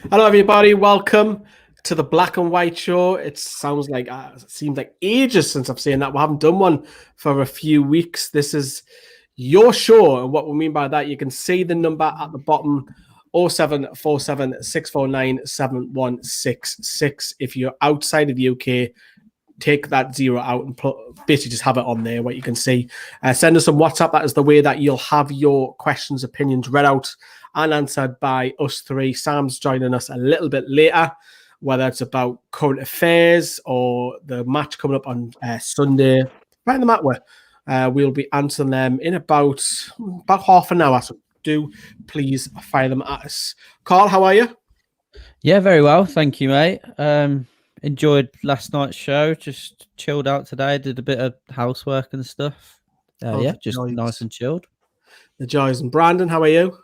Hello, everybody. Welcome to the Black and White Show. It seems like ages since I've seen that. We haven't done one for a few weeks. This is your show, and what we mean by that, you can see the number at the bottom: 0747 649 7166. If you're outside of the UK, take that zero out and basically just have it on there, what you can see. Send us some WhatsApp. That is the way that you'll have your questions, opinions read out and answered by us three. Sam's joining us a little bit later, whether it's about current affairs or the match coming up on Sunday. Right in the mat where we'll be answering them in about half an hour. So do please fire them at us. Carl, how are you? Yeah, very well. Thank you, mate. Enjoyed last night's show. Just chilled out today. Did a bit of housework and stuff. Yeah, just nice and chilled. The joys. And Brandon, how are you?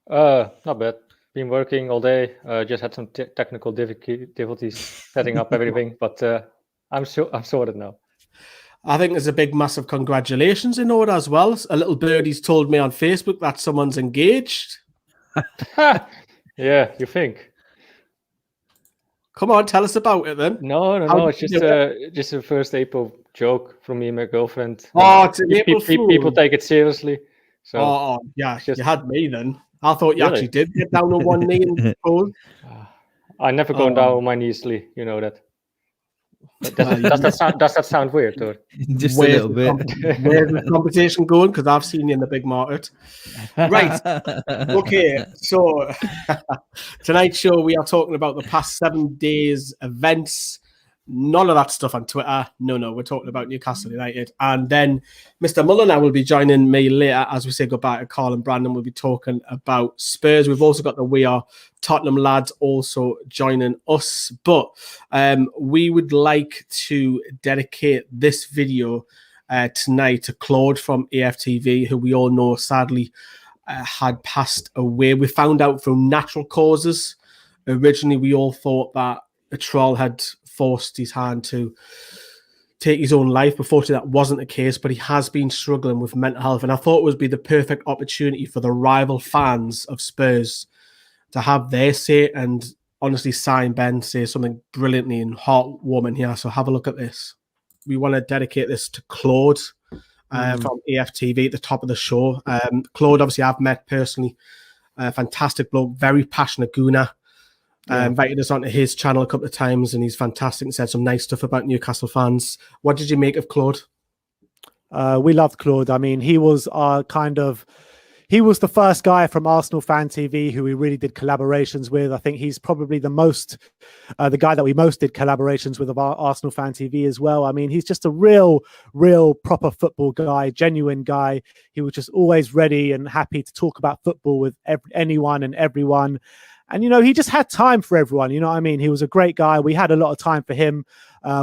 Not bad. Been working all day. Just had some technical difficulties setting up everything, but I'm sorted now. I think there's a big, massive congratulations in order as well. A little birdie's told me on Facebook that someone's engaged. Yeah, you think? Come on, tell us about it then. No. It's just a first April joke from me and my girlfriend. Oh, it's an April Fool. People take it seriously. So yeah, you had me then. I thought you actually did get down on one knee and pose. I never go down on my knees, Lee. You know that. Does that sound weird? Or? Just a little bit. Where's the competition going? Because I've seen you in the big market. Right. Okay. So tonight's show, we are talking about the past 7 days events. None of that stuff on Twitter. No. We're talking about Newcastle United. And then Mr. Mulliner will be joining me later as we say goodbye to Carl and Brandon. We'll be talking about Spurs. We've also got the We Are Tottenham lads also joining us. But we would like to dedicate this video tonight to Claude from AFTV, who we all know sadly had passed away. We found out from natural causes. Originally, we all thought that a troll had forced his hand to take his own life. Unfortunately, that wasn't the case, but he has been struggling with mental health. And I thought it would be the perfect opportunity for the rival fans of Spurs to have their say. And honestly, Sai and Ben say something brilliantly and heartwarming here. So have a look at this. We want to dedicate this to Claude from AFTV at the top of the show. Claude, obviously, I've met personally. Fantastic bloke, very passionate gooner. Invited us onto his channel a couple of times, and he's fantastic and said some nice stuff about Newcastle fans. What did you make of Claude? We loved Claude. I mean, he was he was the first guy from Arsenal Fan TV who we really did collaborations with. I think he's probably the guy that we most did collaborations with of our Arsenal Fan TV as well. I mean, he's just a real proper football guy, genuine guy. He was just always ready and happy to talk about football with anyone and everyone. And, you know, he just had time for everyone. You know what I mean? He was a great guy. We had a lot of time for him,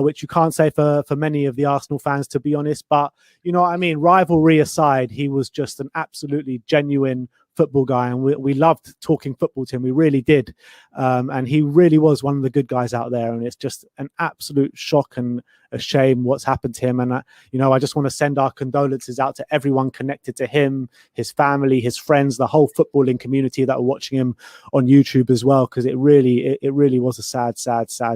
which you can't say for many of the Arsenal fans, to be honest. But, you know what I mean? Rivalry aside, he was just an absolutely genuine football guy. And we loved talking football to him. We really did. And he really was one of the good guys out there. And it's just an absolute shock and a shame what's happened to him. And, you know, I just want to send our condolences out to everyone connected to him, his family, his friends, the whole footballing community that were watching him on YouTube as well, because it really was a sad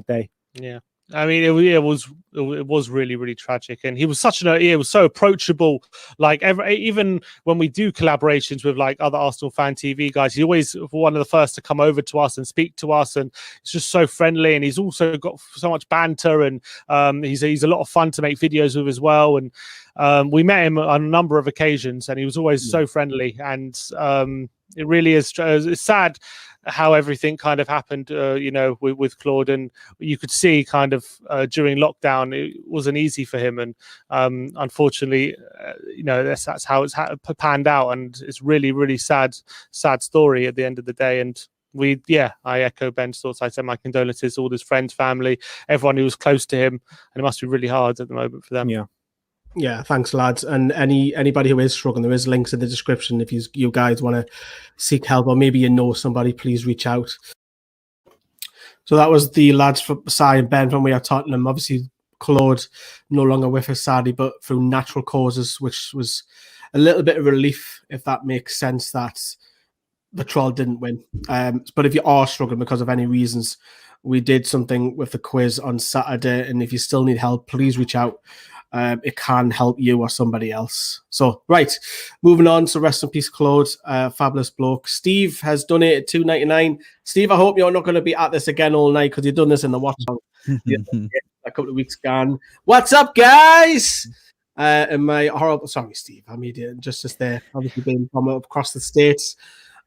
day. Yeah. I mean, it was really tragic, and he was he was so approachable. Like even when we do collaborations with like other Arsenal Fan TV guys, he's always one of the first to come over to us and speak to us, and it's just so friendly. And he's also got so much banter, and he's a lot of fun to make videos with as well. And we met him on a number of occasions, and he was always so friendly. And it really is it's sad how everything kind of happened, you know, with Claude, and you could see kind of during lockdown it wasn't easy for him, and unfortunately, you know, that's how it's panned out, and it's really sad story at the end of the day. And I echo Ben's thoughts. I send my condolences to all his friends, family, everyone who was close to him, and it must be really hard at the moment for them. Yeah, thanks, lads. And anybody who is struggling, there is links in the description if you guys want to seek help, or maybe you know somebody, please reach out. So that was the lads for Sai and Ben from We Are Tottenham. Obviously, Claude no longer with us, sadly, but through natural causes, which was a little bit of relief, if that makes sense, that the troll didn't win. But if you are struggling because of any reasons, we did something with the quiz on Saturday, and if you still need help, please reach out. It can help you or somebody else. So, right, moving on. So, rest in peace, Claude. Fabulous bloke. Steve has donated $2.99. Steve, I hope you're not going to be at this again all night because you've done this in the watch song a couple of weeks gone. What's up, guys? And my horrible, sorry, Steve, I'm idiot. Justice there, obviously being from across the states.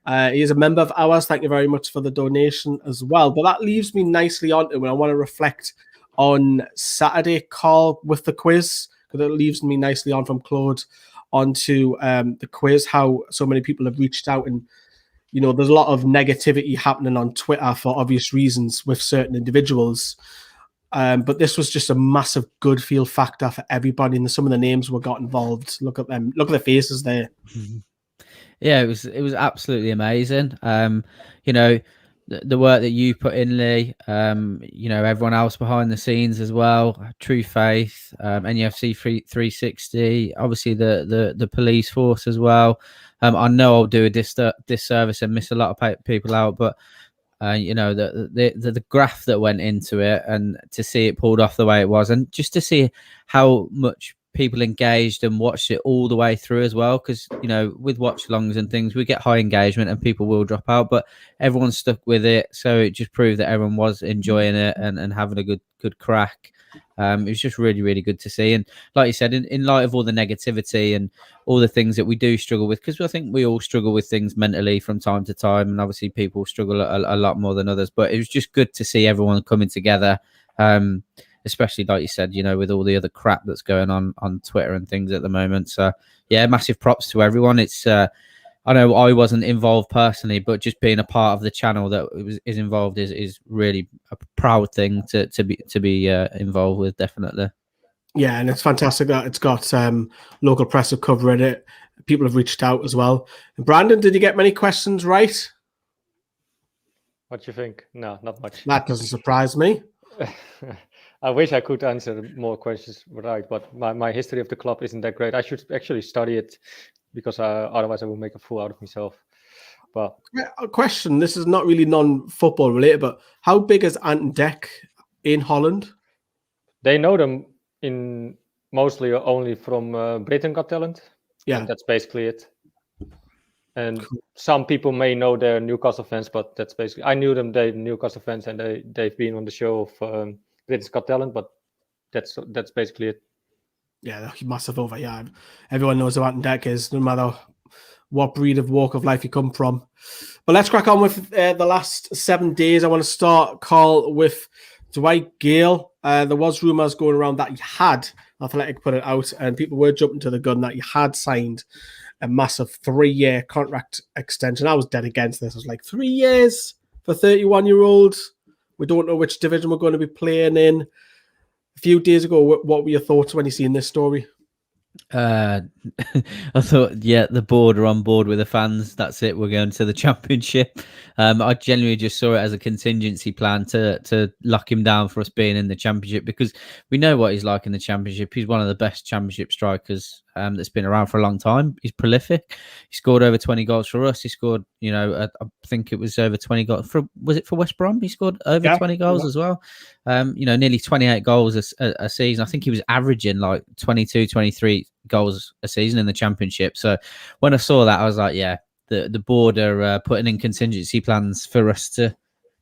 He is a member of ours. Thank you very much for the donation as well. But that leaves me nicely on to when I want to reflect on Saturday, Carl, with the quiz, because it leaves me nicely on from Claude onto the quiz, how so many people have reached out. And, you know, there's a lot of negativity happening on Twitter for obvious reasons with certain individuals. But this was just a massive good feel factor for everybody. And some of the names were got involved. Look at them. Look at the faces there. Yeah, it was absolutely amazing. You know, the work that you put in, Lee, you know, everyone else behind the scenes as well, True Faith, NUFC 360, obviously the police force as well. I know I'll do a disservice and miss a lot of people out, but you know, the graph that went into it, and to see it pulled off the way it was, and just to see how much people engaged and watched it all the way through as well, because, you know, with watch alongs and things, we get high engagement and people will drop out, but everyone stuck with it, so it just proved that everyone was enjoying it and having a good crack. It was just really, really good to see. And like you said, in light of all the negativity and all the things that we do struggle with, because I think we all struggle with things mentally from time to time, and obviously people struggle a lot more than others, but it was just good to see everyone coming together, especially like you said, you know, with all the other crap that's going on Twitter and things at the moment. So yeah, massive props to everyone. It's I know I wasn't involved personally, but just being a part of the channel that is involved is really a proud thing to be involved with, definitely. Yeah, and it's fantastic that it's got local press have covered it. People have reached out as well. And Brandon, did you get many questions right? What do you think? No, not much. That doesn't surprise me. I wish I could answer more questions right, but my history of the club isn't that great. I should actually study it, because otherwise I will make a fool out of myself. But a question, this is not really non-football related, but how big is Ant and Dec in Holland? They know them in mostly only from Britain Got Talent. Yeah, and that's basically it. And some people may know they're Newcastle fans, but that's basically, I knew them, they're Newcastle fans, and they've been on the show of Britain's Got Talent, but that's basically it. Yeah, they're massive over. Yeah, everyone knows who Ant and Dec is, no matter what breed of walk of life you come from. But let's crack on with the last 7 days. I want to start, Carl, with Dwight Gayle. There was rumours going around that he had, Athletic put it out, and people were jumping to the gun that he had signed a massive 3-year contract extension. I was dead against this. I was like, 3 years for 31-year-old? We don't know which division we're going to be playing in. A few days ago, what were your thoughts when you seen this story? I thought, yeah, the board are on board with the fans. That's it. We're going to the Championship. I genuinely just saw it as a contingency plan to lock him down for us being in the Championship, because we know what he's like in the Championship. He's one of the best Championship strikers that's been around for a long time. He's prolific. He scored over 20 goals for us. He scored, you know, I think it was over 20 goals. Was it for West Brom? He scored over 20 goals as well. You know, nearly 28 goals a season. I think he was averaging like 22, 23 goals a season in the Championship. So when I saw that, I was like, yeah, the board are putting in contingency plans for us to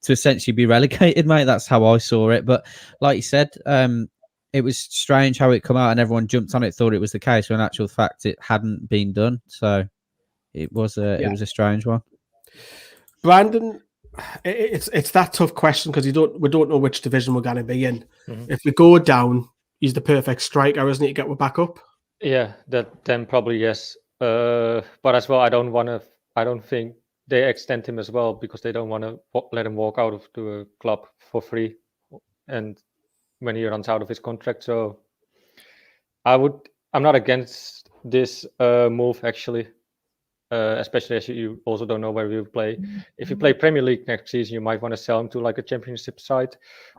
essentially be relegated, mate. That's how I saw it. But like you said, it was strange how it come out and everyone jumped on it, thought it was the case, when in actual fact it hadn't been done. So it was a strange one. Brandon, it's that tough question, because we don't know which division we're going to be in. Mm-hmm. If we go down, he's the perfect striker, isn't he, to get back up? Yeah, then probably yes. But as well, I don't think they extend him as well, because they don't want to let him walk out of the club for free, and when he runs out of his contract. So I'm not against this move, actually, especially as you also don't know where we will play. If you play Premier League next season, you might want to sell him to like a Championship side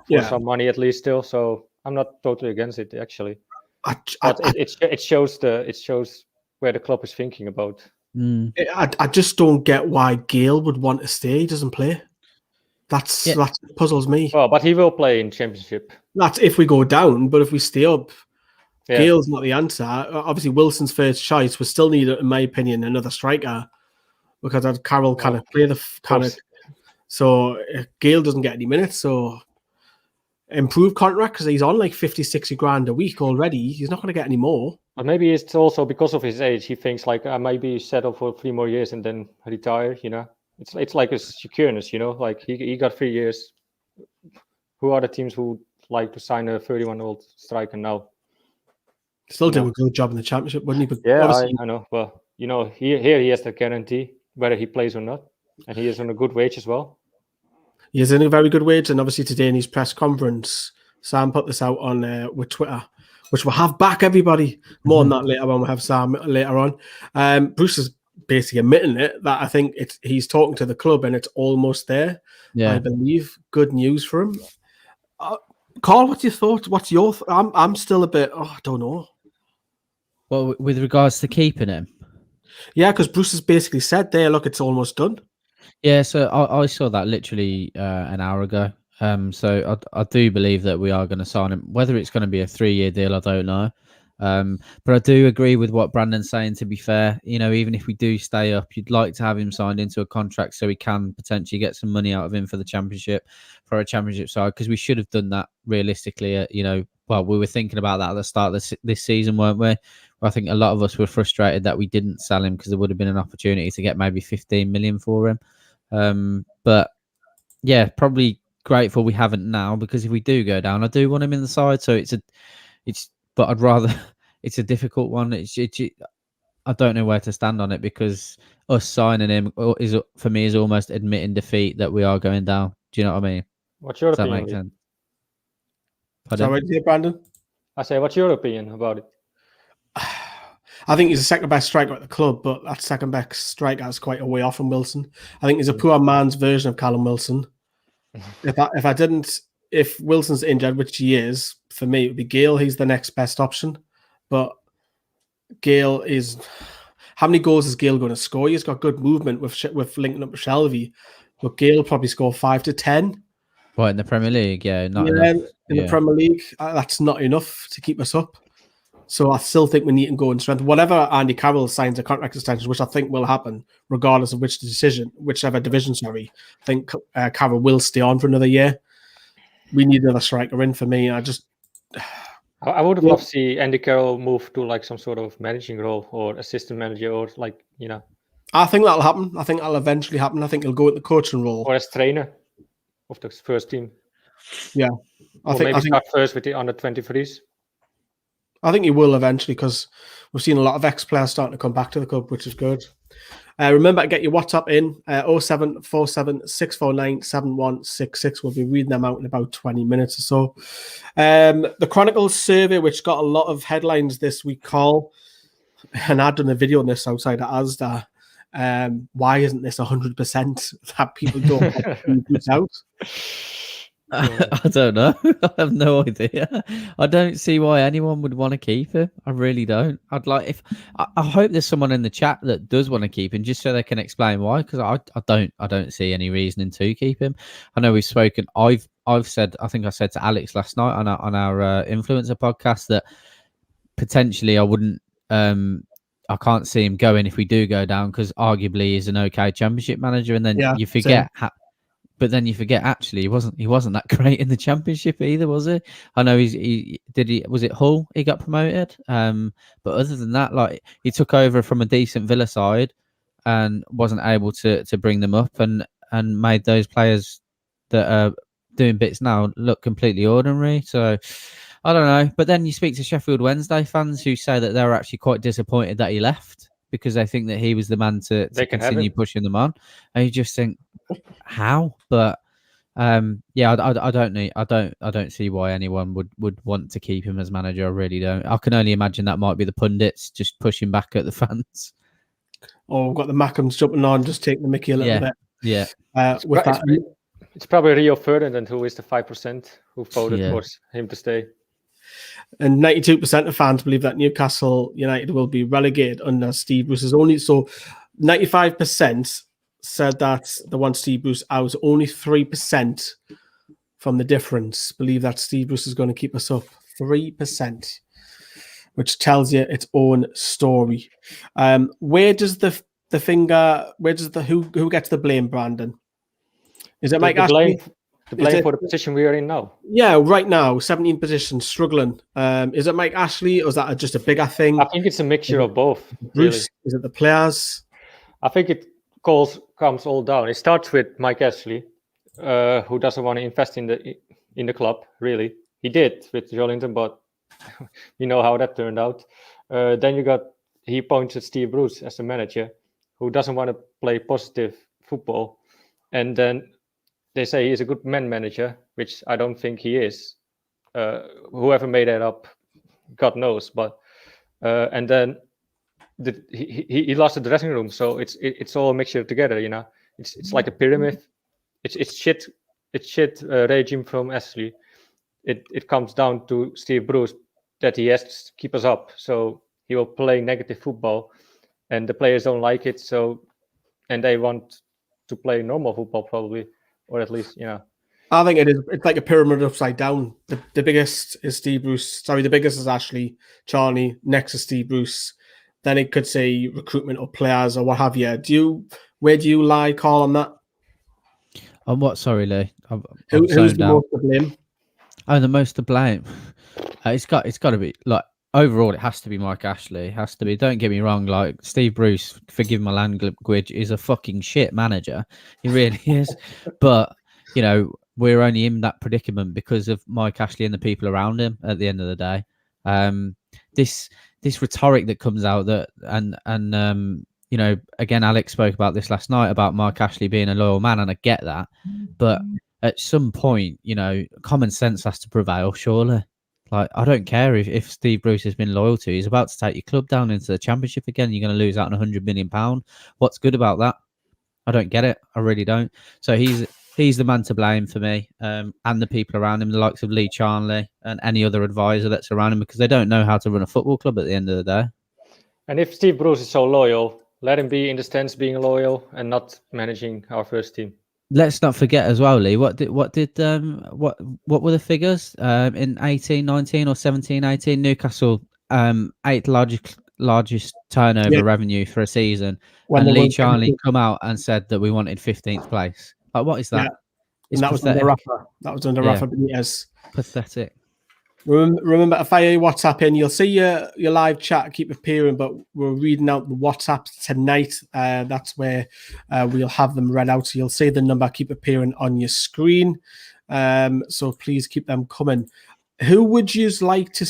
for some money at least still. So I'm not totally against it, actually. But it shows where the club is thinking about. I just don't get why Gayle would want to stay. He doesn't play. That puzzles me. Well, but he will play in Championship. That's if we go down, but if we stay up, Yeah. Gale's not the answer. Obviously, Wilson's first choice. We still need, in my opinion, another striker because Carroll kind of play the kind of. So Gayle doesn't get any minutes. So improved contract because he's on like 50, 60 grand a week already. He's not going to get any more. But maybe it's also because of his age. He thinks like I might be settled for 3 more years and then retire. You know, it's like a secureness. You know, like he got 3 years. Who are the teams who like to sign a 31-year-old striker now? Still do a good job in the Championship, wouldn't he? But yeah, I know. Well, you know, here he has the guarantee whether he plays or not, and he is on a good wage as well. He is in a very good wage, and obviously today in his press conference, Sam put this out on with Twitter, which we'll have back, everybody. More on that later on. We'll have Sam later on. Bruce is basically admitting it, that I think he's talking to the club and it's almost there. Yeah. I believe. Good news for him. Carl, what's your thoughts? What's your I'm still a bit, I don't know. Well, with regards to keeping him? Yeah, because Bruce has basically said there, look, it's almost done. Yeah, so I saw that literally an hour ago. So I do believe that we are going to sign him. Whether it's going to be a 3-year deal, I don't know. But I do agree with what Brandon's saying, to be fair. You know, even if we do stay up, you'd like to have him signed into a contract so we can potentially get some money out of him for the Championship, for a Championship side, because we should have done that realistically. Well, we were thinking about that at the start of this season, weren't we? I think a lot of us were frustrated that we didn't sell him because there would have been an opportunity to get maybe 15 million for him. But yeah, probably grateful we haven't now, because if we do go down, I do want him in the side. So but I'd rather, it's a difficult one. I don't know where to stand on it, because us signing him is, for me, is almost admitting defeat that we are going down. Do you know what I mean? What's your opinion? That make sense? Is that right here, Brandon? I say, what's your opinion about it? I think he's the second best striker at the club, but that second best striker is quite a way off from Wilson. I think he's a poor man's version of Callum Wilson. If Wilson's injured, which he is, for me, it would be Gayle. He's the next best option. But Gayle is... How many goals is Gayle going to score? He's got good movement with linking up with Shelvey. But Gayle will probably score 5 to 10. What, in the Premier League? Yeah, not enough. In the Premier League, that's not enough to keep us up. So I still think we need to go in strength. Whatever Andy Carroll signs a contract extension, which I think will happen, regardless of whichever division, I think Carroll will stay on for another year. We need another striker in for me. I would have loved to see Andy Carroll move to like some sort of managing role or assistant manager, or like, you know. I think that'll happen. I think that'll eventually happen. I think he'll go with the coaching role. Or as trainer of the first team. Yeah. I think start first with the under 23s. I think he will eventually, because we've seen a lot of ex-players starting to come back to the club, which is good. Remember to get your WhatsApp in, 0747 649 7166. We'll be reading them out in about 20 minutes or so. The Chronicles survey, which got a lot of headlines this week, Carl, and I've done a video on this outside at Asda. Why isn't this 100% that people don't get this out? I don't know. I have no idea. I don't see why anyone would want to keep him. I really don't. I hope there's someone in the chat that does want to keep him, just so they can explain why. Because I don't see any reasoning to keep him. I know we've spoken. I've said. I think I said to Alex last night on our influencer podcast that potentially I wouldn't. I can't see him going if we do go down, because arguably he's an okay Championship manager, and then you forget. But then you forget, actually, he wasn't that great in the Championship either, was he? I know was it Hull he got promoted? But other than that, like, he took over from a decent Villa side and wasn't able to bring them up, and made those players that are doing bits now look completely ordinary. So I don't know. But then you speak to Sheffield Wednesday fans who say that they were actually quite disappointed that he left, because they think that he was the man to continue pushing them on. And you just think, how? But I don't see why anyone would want to keep him as manager. I really don't. I can only imagine that might be the pundits just pushing back at the fans. Oh, we've got the Mackhams jumping on, just taking the mickey a little bit. Yeah. It's probably Rio Ferdinand who is the 5% who voted for him to stay. And 92% of fans believe that Newcastle United will be relegated under Steve Bruce's only. So 95% said that they want Steve Bruce out. Only 3% from the difference believe that Steve Bruce is going to keep us up. 3%, which tells you its own story. Where does the finger? Where does who gets the blame, Brandon? Is it Mike Ashley? The blame for the position we are in now. Yeah, right now, 17 positions, struggling. Is it Mike Ashley, or is that just a bigger thing? I think it's a mixture of both. Bruce, really. Is it the players? I think it comes all down. It starts with Mike Ashley, who doesn't want to invest in the club. Really, he did with Joelinton, but you know how that turned out. Then he appointed Steve Bruce as the manager, who doesn't want to play positive football, and then they say he's a good man manager, which I don't think he is. Whoever made that up, God knows. But and then he lost the dressing room, so it's all a mixture together. You know, it's like a pyramid. It's shit regime from Ashley. It comes down to Steve Bruce that he has to keep us up. So he will play negative football, and the players don't like it. So and they want to play normal football probably. Or at least, I think it is. It's like a pyramid upside down. The biggest is Steve Bruce. Sorry, the biggest is Ashley, Charlie. Next is Steve Bruce. Then it could say recruitment or players or what have you. Where do you lie, Carl, on that? On what? Sorry, Lee. Who's the most to blame? Oh, the most to blame. It's got to be like overall. It has to be Mike Ashley. It has to be. Don't get me wrong. Like Steve Bruce, forgive my language, is a fucking shit manager. He really is. But we're only in that predicament because of Mike Ashley and the people around him. At the end of the day, this rhetoric that comes out and again, Alex spoke about this last night about Mike Ashley being a loyal man, and I get that, but at some point, common sense has to prevail, surely. Like, I don't care if Steve Bruce has been loyal to you. He's about to take your club down into the Championship again. You're going to lose out on £100 million. What's good about that? I don't get it. I really don't. So he's the man to blame for me, and the people around him, the likes of Lee Charnley and any other advisor that's around him, because they don't know how to run a football club at the end of the day. And if Steve Bruce is so loyal, let him be in the stands being loyal and not managing our first team. Let's not forget as well, Lee. What were the figures in 18-19 or 17-18? Newcastle, 8th largest turnover revenue for a season, and Lee Charnley come out and said that we wanted 15th place. Like, what is that? Yeah. And that was under Rafa. That was under Rafa Benitez. Pathetic. Remember to fire your WhatsApp in. You'll see your live chat keep appearing, but we're reading out the WhatsApps tonight. That's where we'll have them read out. So you'll see the number keep appearing on your screen. So please keep them coming. Who would you like to...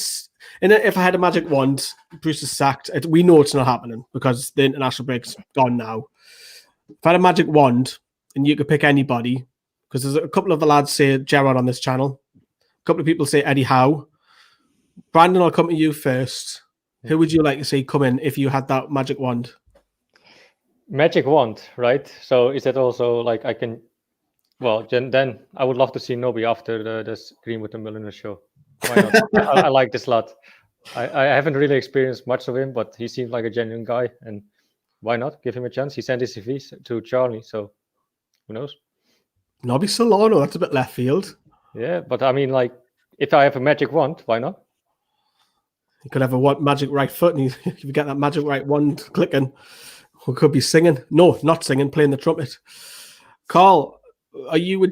And if I had a magic wand, Bruce is sacked. We know it's not happening because the international break's gone now. If I had a magic wand and you could pick anybody, because there's a couple of the lads say Gerrard on this channel. A couple of people say Eddie Howe. Brandon, I'll come to you first. Who would you like to see come in if you had that magic wand? Magic wand, right? So is that also like I can... Well, then I would love to see Nobby after the Green with the Millionaire show. Why not? I like this lad. I haven't really experienced much of him, but he seems like a genuine guy. And why not? Give him a chance. He sent his CV to Charlie, so who knows? Nobby Solano, that's a bit left field. Yeah, but I mean, like, if I have a magic wand, why not? You could have a magic right foot, and if you get that magic right wand clicking, we could be singing. No, not singing, playing the trumpet. Carl, are you?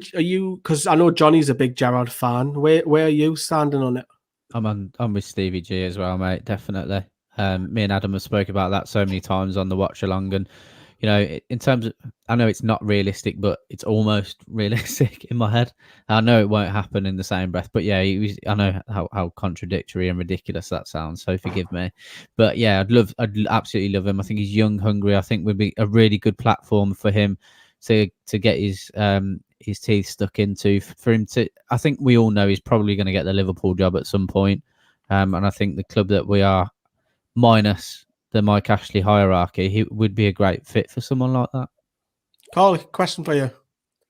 Because I know Johnny's a big Gerrard fan. Where are you standing on it? I'm with Stevie G as well, mate. Definitely. Me and Adam have spoke about that so many times on the watch along, and in terms of, I know it's not realistic, but it's almost realistic in my head. I know it won't happen in the same breath, but yeah, I know how contradictory and ridiculous that sounds, so forgive me. But yeah, I'd absolutely love him. I think he's young, hungry. I think would be a really good platform for him to get his teeth stuck into. For him to, I think we all know he's probably going to get the Liverpool job at some point, and I think the club that we are, minus the Mike Ashley hierarchy, he would be a great fit for someone like that. Carl, question for you.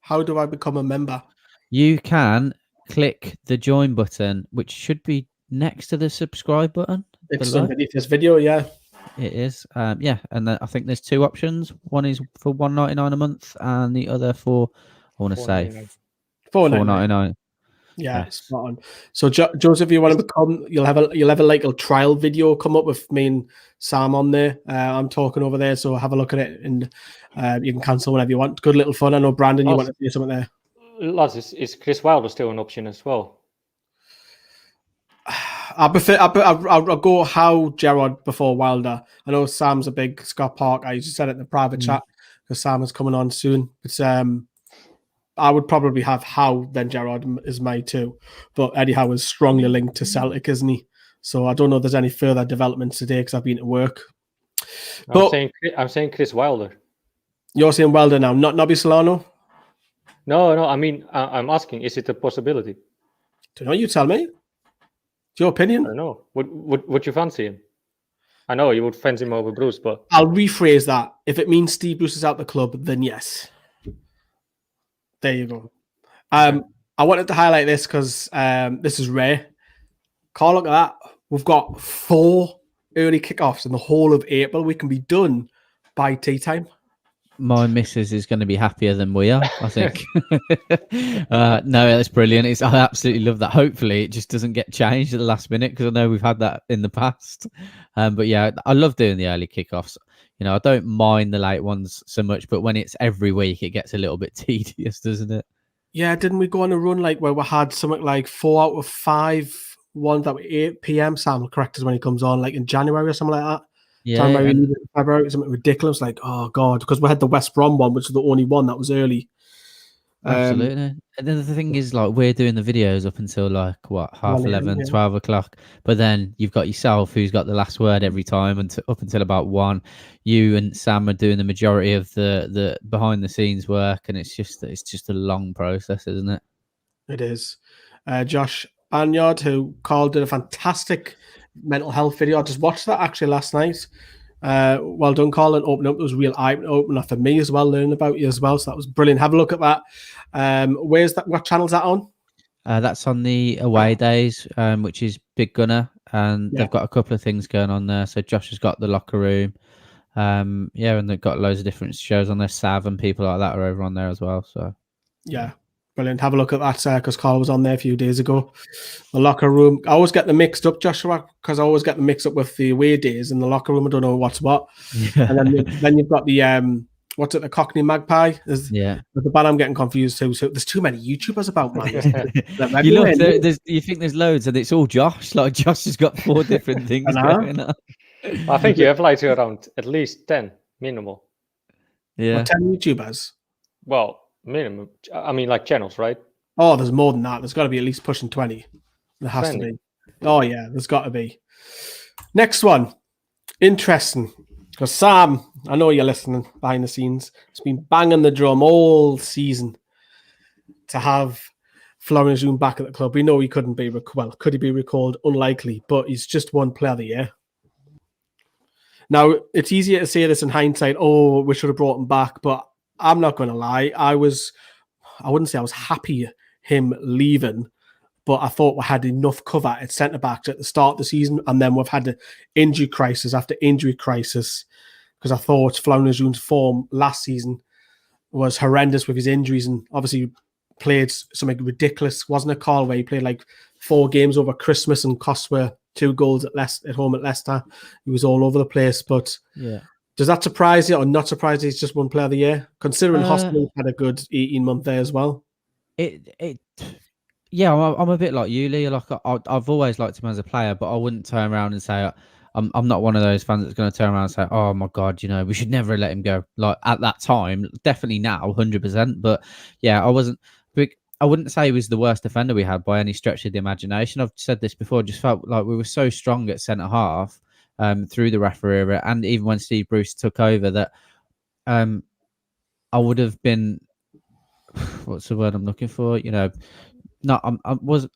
How do I become a member? You can click the join button, which should be next to the subscribe button. It's underneath this video, yeah. It is. Yeah, and I think there's two options. One is for $1.99 a month, and the other for, I want to say, $4.99. Yeah, Yes. spot on. So Joseph, you want to become? You'll have a like a trial video come up with me and Sam on there. I'm talking over there, so have a look at it, and you can cancel whenever you want. Good little fun. I know Brandon, you want to do something there. Lads, is Chris Wilder still an option as well? I prefer. I'll go Howe Gerrard before Wilder. I know Sam's a big Scott Park. I just said it in the private chat because Sam is coming on soon. But I would probably have Howe then Gerrard is my two. But Eddie Howe is strongly linked to Celtic, isn't he? So I don't know if there's any further developments today because I've been at work. I'm saying Chris Wilder. You're saying Wilder now, not Nobby Solano? No. I mean, I'm asking, is it a possibility? Don't know. You tell me. It's your opinion. I don't know. Would you fancy him? I know you would fancy him over Bruce, but I'll rephrase that. If it means Steve Bruce is out the club, then yes. There you go. I wanted to highlight this because this is rare. Carl, look at that. We've got 4 early kickoffs in the whole of April. We can be done by tea time. My missus is going to be happier than we are, I think. No, that's brilliant. I absolutely love that. Hopefully, it just doesn't get changed at the last minute because I know we've had that in the past. But yeah, I love doing the early kickoffs. You know, I don't mind the late ones so much, but when it's every week, it gets a little bit tedious, doesn't it? Yeah, didn't we go on a run like where we had something like 4 out of 5 ones that were 8 p.m. Sam will correct us when he comes on, like in January or something like that. Yeah, January, February, something ridiculous. Like, oh god, because we had the West Brom one, which was the only one that was early. Absolutely. And then the thing is, like, we're doing the videos up until like what, half 11, 12 o'clock. But then you've got yourself, who's got the last word every time, and up until about 1. You and Sam are doing the majority of the behind the scenes work, and it's just a long process, isn't it? It is. Josh Anyard, who Carl did a fantastic mental health video. I just watched that actually last night. Well done, Carl, and opening up. It was a real eye-opener for me as well, learning about you as well. So that was brilliant. Have a look at that. Where's that? What channel's that on? That's on the away days, which is Big Gunner, and they've got a couple of things going on there. So Josh has got the locker room, and they've got loads of different shows on there. Sav and people like that are over on there as well. So yeah, brilliant. Have a look at that because Carl was on there a few days ago. The locker room. I always get them mixed up, Joshua, because I always get them mixed up with the away days in the locker room. I don't know what's what. And then you've got the what's it? The Cockney Magpie. There's the band I'm getting confused too. So there's too many YouTubers about, man. You look, you think there's loads, and it's all Josh. Like Josh has got 4 different things going on. I think you have like around at least 10 minimal. Yeah, well, 10 YouTubers. Well, minimum. I mean, like channels, right? Oh, there's more than that. There's got to be at least pushing 20. There has 20. to be. Oh yeah, there's got to be. Next one, interesting. Because Sam, I know you're listening behind the scenes, has been banging the drum all season to have Florian Zoom back at the club. We know he couldn't be, could he be recalled? Unlikely, but he's just won Player of the Year. Now, it's easier to say this in hindsight, oh, we should have brought him back, but I'm not going to lie. I wouldn't say I was happy him leaving, but I thought we had enough cover at centre-backs at the start of the season, and then we've had the injury crisis after injury crisis, because I thought Florian Zoom's form last season was horrendous with his injuries, and obviously played something ridiculous, wasn't it, Carl, where he played like 4 games over Christmas and cost were 2 goals at home at Leicester. He was all over the place, but does that surprise you or not surprise you? He's just won Player of the Year, considering Hospital had a good 18-month there as well. Yeah, I'm a bit like you, Lee. Like I've always liked him as a player, but I wouldn't turn around and say I'm not one of those fans that's going to turn around and say, "Oh my God, we should never let him go." Like at that time, definitely now, 100%. But yeah, I wouldn't say he was the worst defender we had by any stretch of the imagination. I've said this before. I just felt like we were so strong at centre half through the Rafa era, and even when Steve Bruce took over, that I would have been. What's the word I'm looking for? No, I was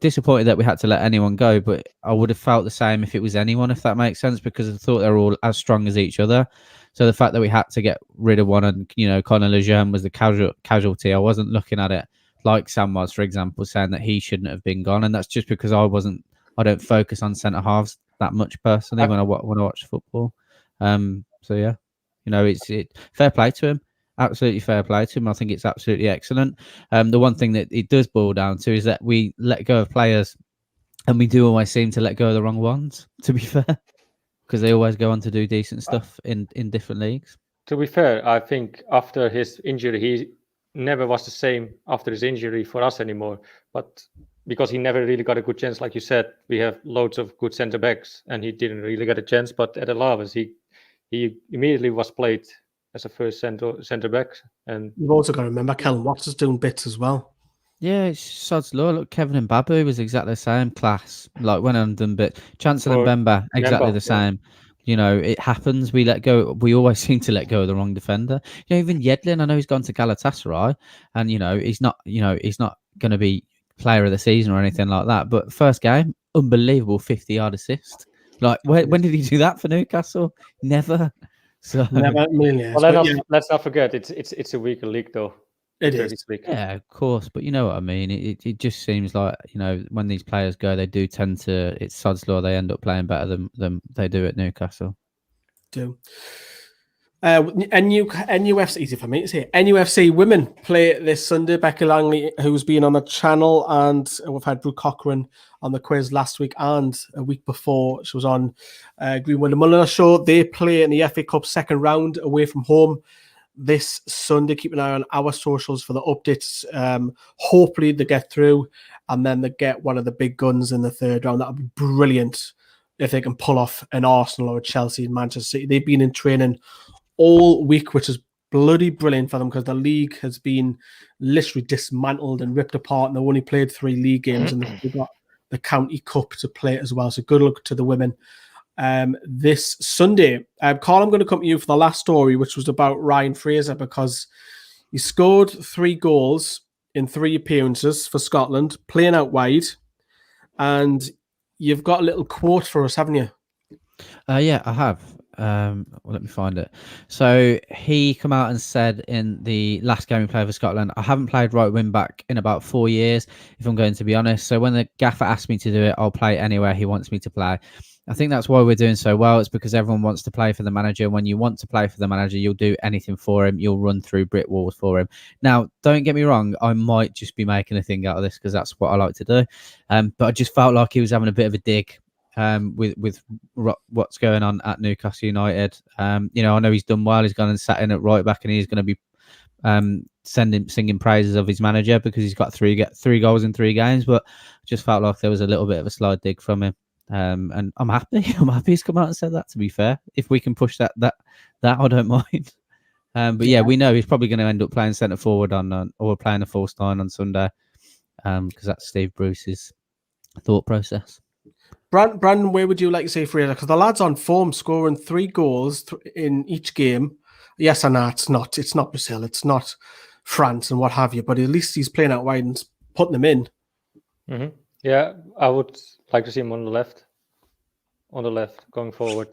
disappointed that we had to let anyone go, but I would have felt the same if it was anyone, if that makes sense, because I thought they were all as strong as each other. So the fact that we had to get rid of one, and Conor Lejeune was the casualty, I wasn't looking at it like Sam was, for example, saying that he shouldn't have been gone, and that's just because I don't focus on centre halves that much personally when I watch football. So yeah, it's fair play to him. Absolutely fair play to him. I think it's absolutely excellent. The one thing that it does boil down to is that we let go of players, and we do always seem to let go of the wrong ones, to be fair, because they always go on to do decent stuff in different leagues. To be fair, I think after his injury, he never was the same after his injury for us anymore. But because he never really got a good chance, like you said, we have loads of good centre backs, and he didn't really get a chance. But at Alaves, he immediately was played as a first centre back. And you've also got to remember Kellen Watts is doing bits as well. Yeah, it's sod's law. Look, Kevin and Babu was exactly the same class. Like went on them, but Chancellor and Bemba exactly the same. It happens. We let go. We always seem to let go of the wrong defender. Even Yedlin. I know he's gone to Galatasaray, and he's not. He's not going to be player of the season or anything like that. But first game, unbelievable 50-yard assist. Like when did he do that for Newcastle? Never. So never millions. Well, let's not forget it's a weaker league though. It is. Yeah, of course, but you know what I mean. It just seems like when these players go, they do tend to. It's sod's law. They end up playing better than they do at Newcastle. Do. NUFC, easy for me to say. NUFC women play this Sunday. Becky Langley, who's been on the channel, and we've had Brooke Cochran on the quiz last week and a week before. She was on Greenwood and Mulliner show. They play in the FA Cup second round away from home this Sunday. Keep an eye on our socials for the updates. Hopefully they get through, and then they get one of the big guns in the third round. That would be brilliant if they can pull off an Arsenal or a Chelsea in Manchester City. They've been in training all week, which is bloody brilliant for them because the league has been literally dismantled and ripped apart, and they've only played 3 league games, and they've got the County Cup to play as well. So good luck to the women this Sunday. Carl, I'm going to come to you for the last story, which was about Ryan Fraser, because he scored 3 goals in 3 appearances for Scotland, playing out wide, and you've got a little quote for us, haven't you? Yeah, I have. Let me find it. So he come out and said in the last game he played for Scotland, I haven't played right wing back in about 4 years, if I'm going to be honest. So when the gaffer asks me to do it, I'll play anywhere he wants me to play. I think that's why we're doing so well. It's because everyone wants to play for the manager. When you want to play for the manager, you'll do anything for him. You'll run through brick walls for him. Now, don't get me wrong. I might just be making a thing out of this because that's what I like to do. But I just felt like he was having a bit of a dig with what's going on at Newcastle United. I know he's done well. He's gone and sat in at right back, and he's going to be singing praises of his manager because he's got three goals in 3 games. But I just felt like there was a little bit of a slight dig from him. And I'm happy. I'm happy he's come out and said that. To be fair, if we can push that I don't mind. But yeah, we know he's probably going to end up playing centre forward or playing a false 9 on Sunday, because that's Steve Bruce's thought process. Brandon, where would you like to say Fraser? Because the lad's on form, scoring 3 goals in each game. Yes, I know it's not Brazil, it's not France and what have you, but at least he's playing out wide and putting them in. Mm-hmm. Yeah, I would like to see him on the left going forward,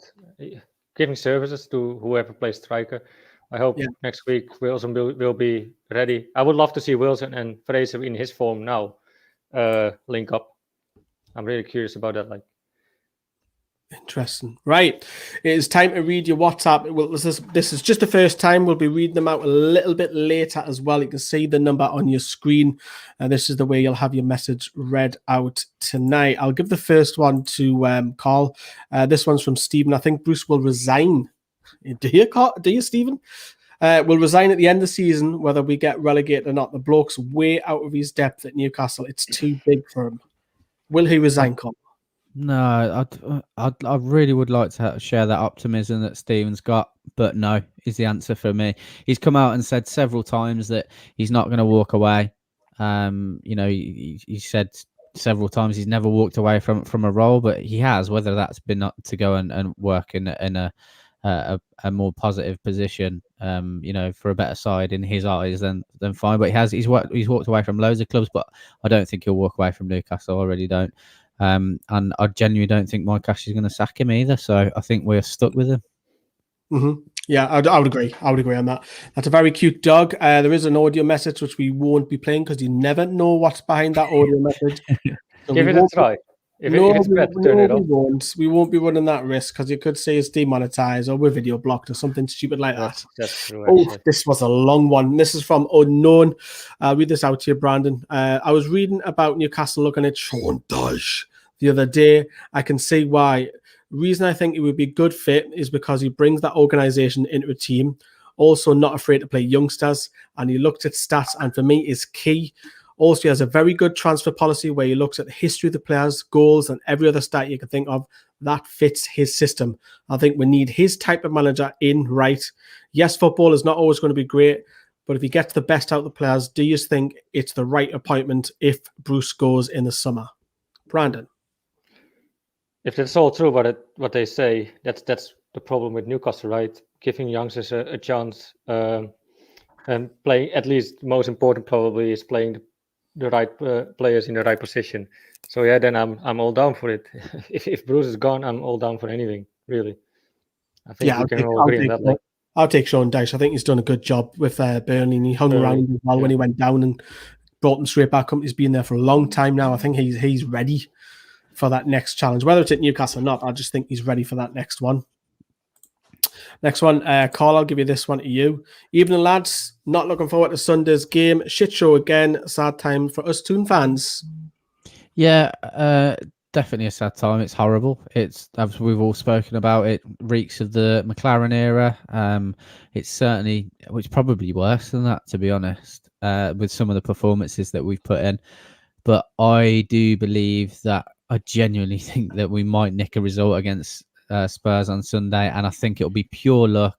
giving services to whoever plays striker. I hope next week Wilson will be ready. I would love to see Wilson and Fraser in his form now link up. I'm really curious about that. Interesting. Right. It is time to read your WhatsApp. Well, this is just the first time. We'll be reading them out a little bit later as well. You can see the number on your screen. This is the way you'll have your message read out tonight. I'll give the first one to Carl. This one's from Stephen. I think Bruce will resign. Do you, Stephen? Will resign at the end of the season, whether we get relegated or not. The bloke's way out of his depth at Newcastle. It's too big for him. Will he resign, Carl? No, I really would like to share that optimism that Stephen's got, but no is the answer for me. He's come out and said several times that he's not going to walk away. He said several times he's never walked away from a role, but he has. Whether that's been not to go and work in a more positive position, for a better side in his eyes, then fine. But he's walked away from loads of clubs, but I don't think he'll walk away from Newcastle. I really don't. And I genuinely don't think Mike Ashley's going to sack him either. So I think we're stuck with him. Mm-hmm. Yeah, I would agree. I would agree on that. That's a very cute dog. There is an audio message which we won't be playing because you never know what's behind that audio message. So Give it a try. If it's bad, turn it off. We won't be running that risk because you could say it's demonetized or we're video blocked or something stupid like that. That's true. Oh, Actually. this was a long one. This is from Unknown. I'll read this out to you, Brandon. I was reading about Newcastle looking at Sean Dyche the other day. I can see why. Reason I think it would be good fit is because he brings that organization into a team. Also, not afraid to play youngsters, and he looked at stats, and for me, is key. Also, he has a very good transfer policy where he looks at the history of the players, goals, and every other stat you can think of that fits his system. I think we need his type of manager in right. Yes, football is not always going to be great, but if he gets the best out of the players, do you think it's the right appointment if Bruce goes in the summer? Brandon? If that's all true, what they say, that's the problem with Newcastle, right? Giving youngsters a chance and playing, at least most important probably, is playing the right players in the right position. So yeah, then I'm all down for it. if Bruce is gone, I'm all down for anything, really. I think we can all agree on that. I'll take Sean Dyche. I think he's done a good job with Burnley, and he hung around as well when he went down and brought them straight back up. He's been there for a long time now. I think he's ready for that next challenge. Whether it's at Newcastle or not, I just think he's ready for that next one. Next one, Carl, I'll give you this one to you. Evening, lads. Not looking forward to Sunday's game. Shit show again. Sad time for us Toon fans. Yeah, definitely a sad time. It's horrible. It's, as we've all spoken about, it reeks of the McLaren era. It's certainly, it's probably worse than that, to be honest, with some of the performances that we've put in. But I do believe that I genuinely think that we might nick a result against Spurs on Sunday, and I think it'll be pure luck.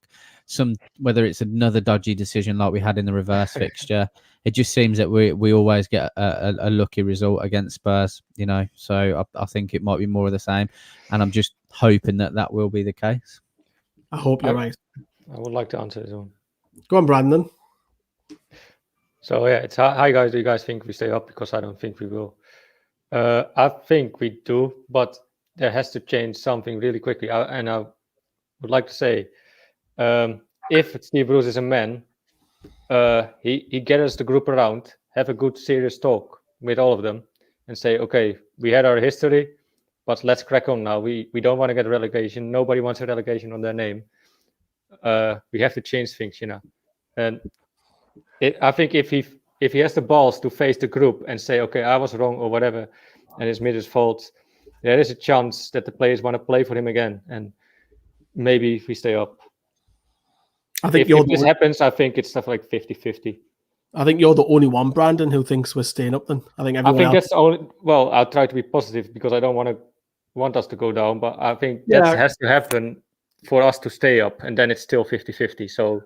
Whether it's another dodgy decision like we had in the reverse fixture, it just seems that we always get a lucky result against Spurs, you know. So I think it might be more of the same, and I'm just hoping that will be the case. I hope you're right. I would like to answer this one. Go on, Brandon. So yeah, it's how guys do you guys think we stay up? Because I don't think we will. I think we do, but there has to change something really quickly. And I would like to say, if Steve Bruce is a man, he gathers the group around, have a good serious talk with all of them, and say, okay, we had our history, but let's crack on now. We don't want to get a relegation. Nobody wants a relegation on their name. We have to change things, you know. And I think if he has the balls to face the group and say, okay, I was wrong or whatever, and it's Mitch's fault, there is a chance that the players want to play for him again, and maybe we stay up. I think if this happens, I think it's stuff like 50-50. I think you're the only one, Brandon, who thinks we're staying up then. I think that's the only. Well, I'll try to be positive because I don't want us to go down, but I think that has to happen for us to stay up, and then it's still 50-50. So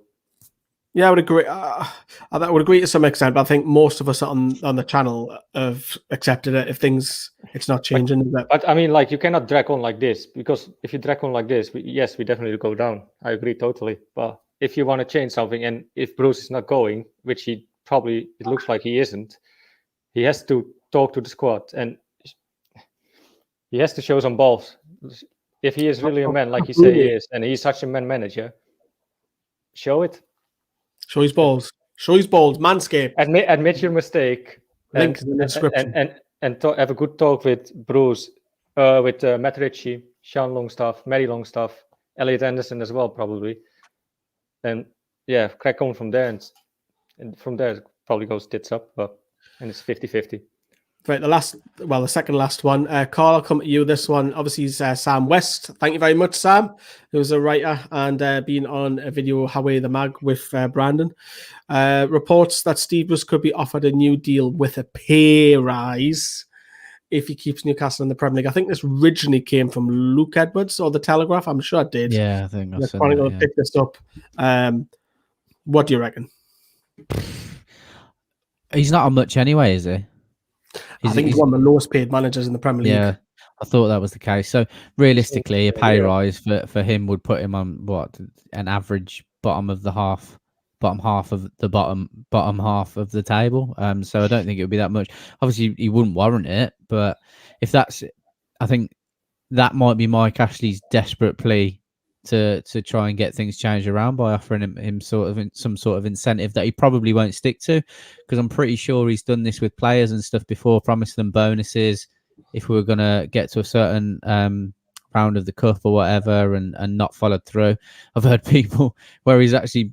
yeah, I would agree. I would agree to some extent, but I think most of us on the channel have accepted it. If it's not changing. But I mean, like, you cannot drag on like this, because if you drag on like this, we definitely go down. I agree totally. But if you want to change something, and if Bruce is not going, which it looks like he isn't, he has to talk to the squad and he has to show some balls. If he is really a man, like he say he is, and he's such a man manager, show it. Show his balls. Show his balls. Manscaped. Admit your mistake. Link in the description. And have a good talk with Bruce, with Matt Ritchie, Sean Longstaff, Matty Longstaff, Elliot Anderson as well, probably. And yeah, crack on from there. And from there, it probably goes tits up. And it's 50-50. Right, the second last one. Carl, I'll come to you. This one, obviously, is Sam West. Thank you very much, Sam, who's a writer and been on a video, Hawaii the Mag, with Brandon. Reports that Steve Bruce could be offered a new deal with a pay rise if he keeps Newcastle in the Premier League. I think this originally came from Luke Edwards or The Telegraph. I'm sure it did. Yeah, I think I'm going to pick this up. What do you reckon? He's not on much anyway, is he? I think he's one of the lowest paid managers in the Premier League. Yeah, I thought that was the case. So realistically, a pay rise for him would put him on an average bottom half of the bottom half of the table. So I don't think it would be that much. Obviously, he wouldn't warrant it, but if that's, I think that might be Mike Ashley's desperate plea to try and get things changed around by offering him some sort of incentive that he probably won't stick to, because I'm pretty sure he's done this with players and stuff before, promised them bonuses, if we were going to get to a certain round of the cup or whatever, and not followed through. I've heard people where he's actually,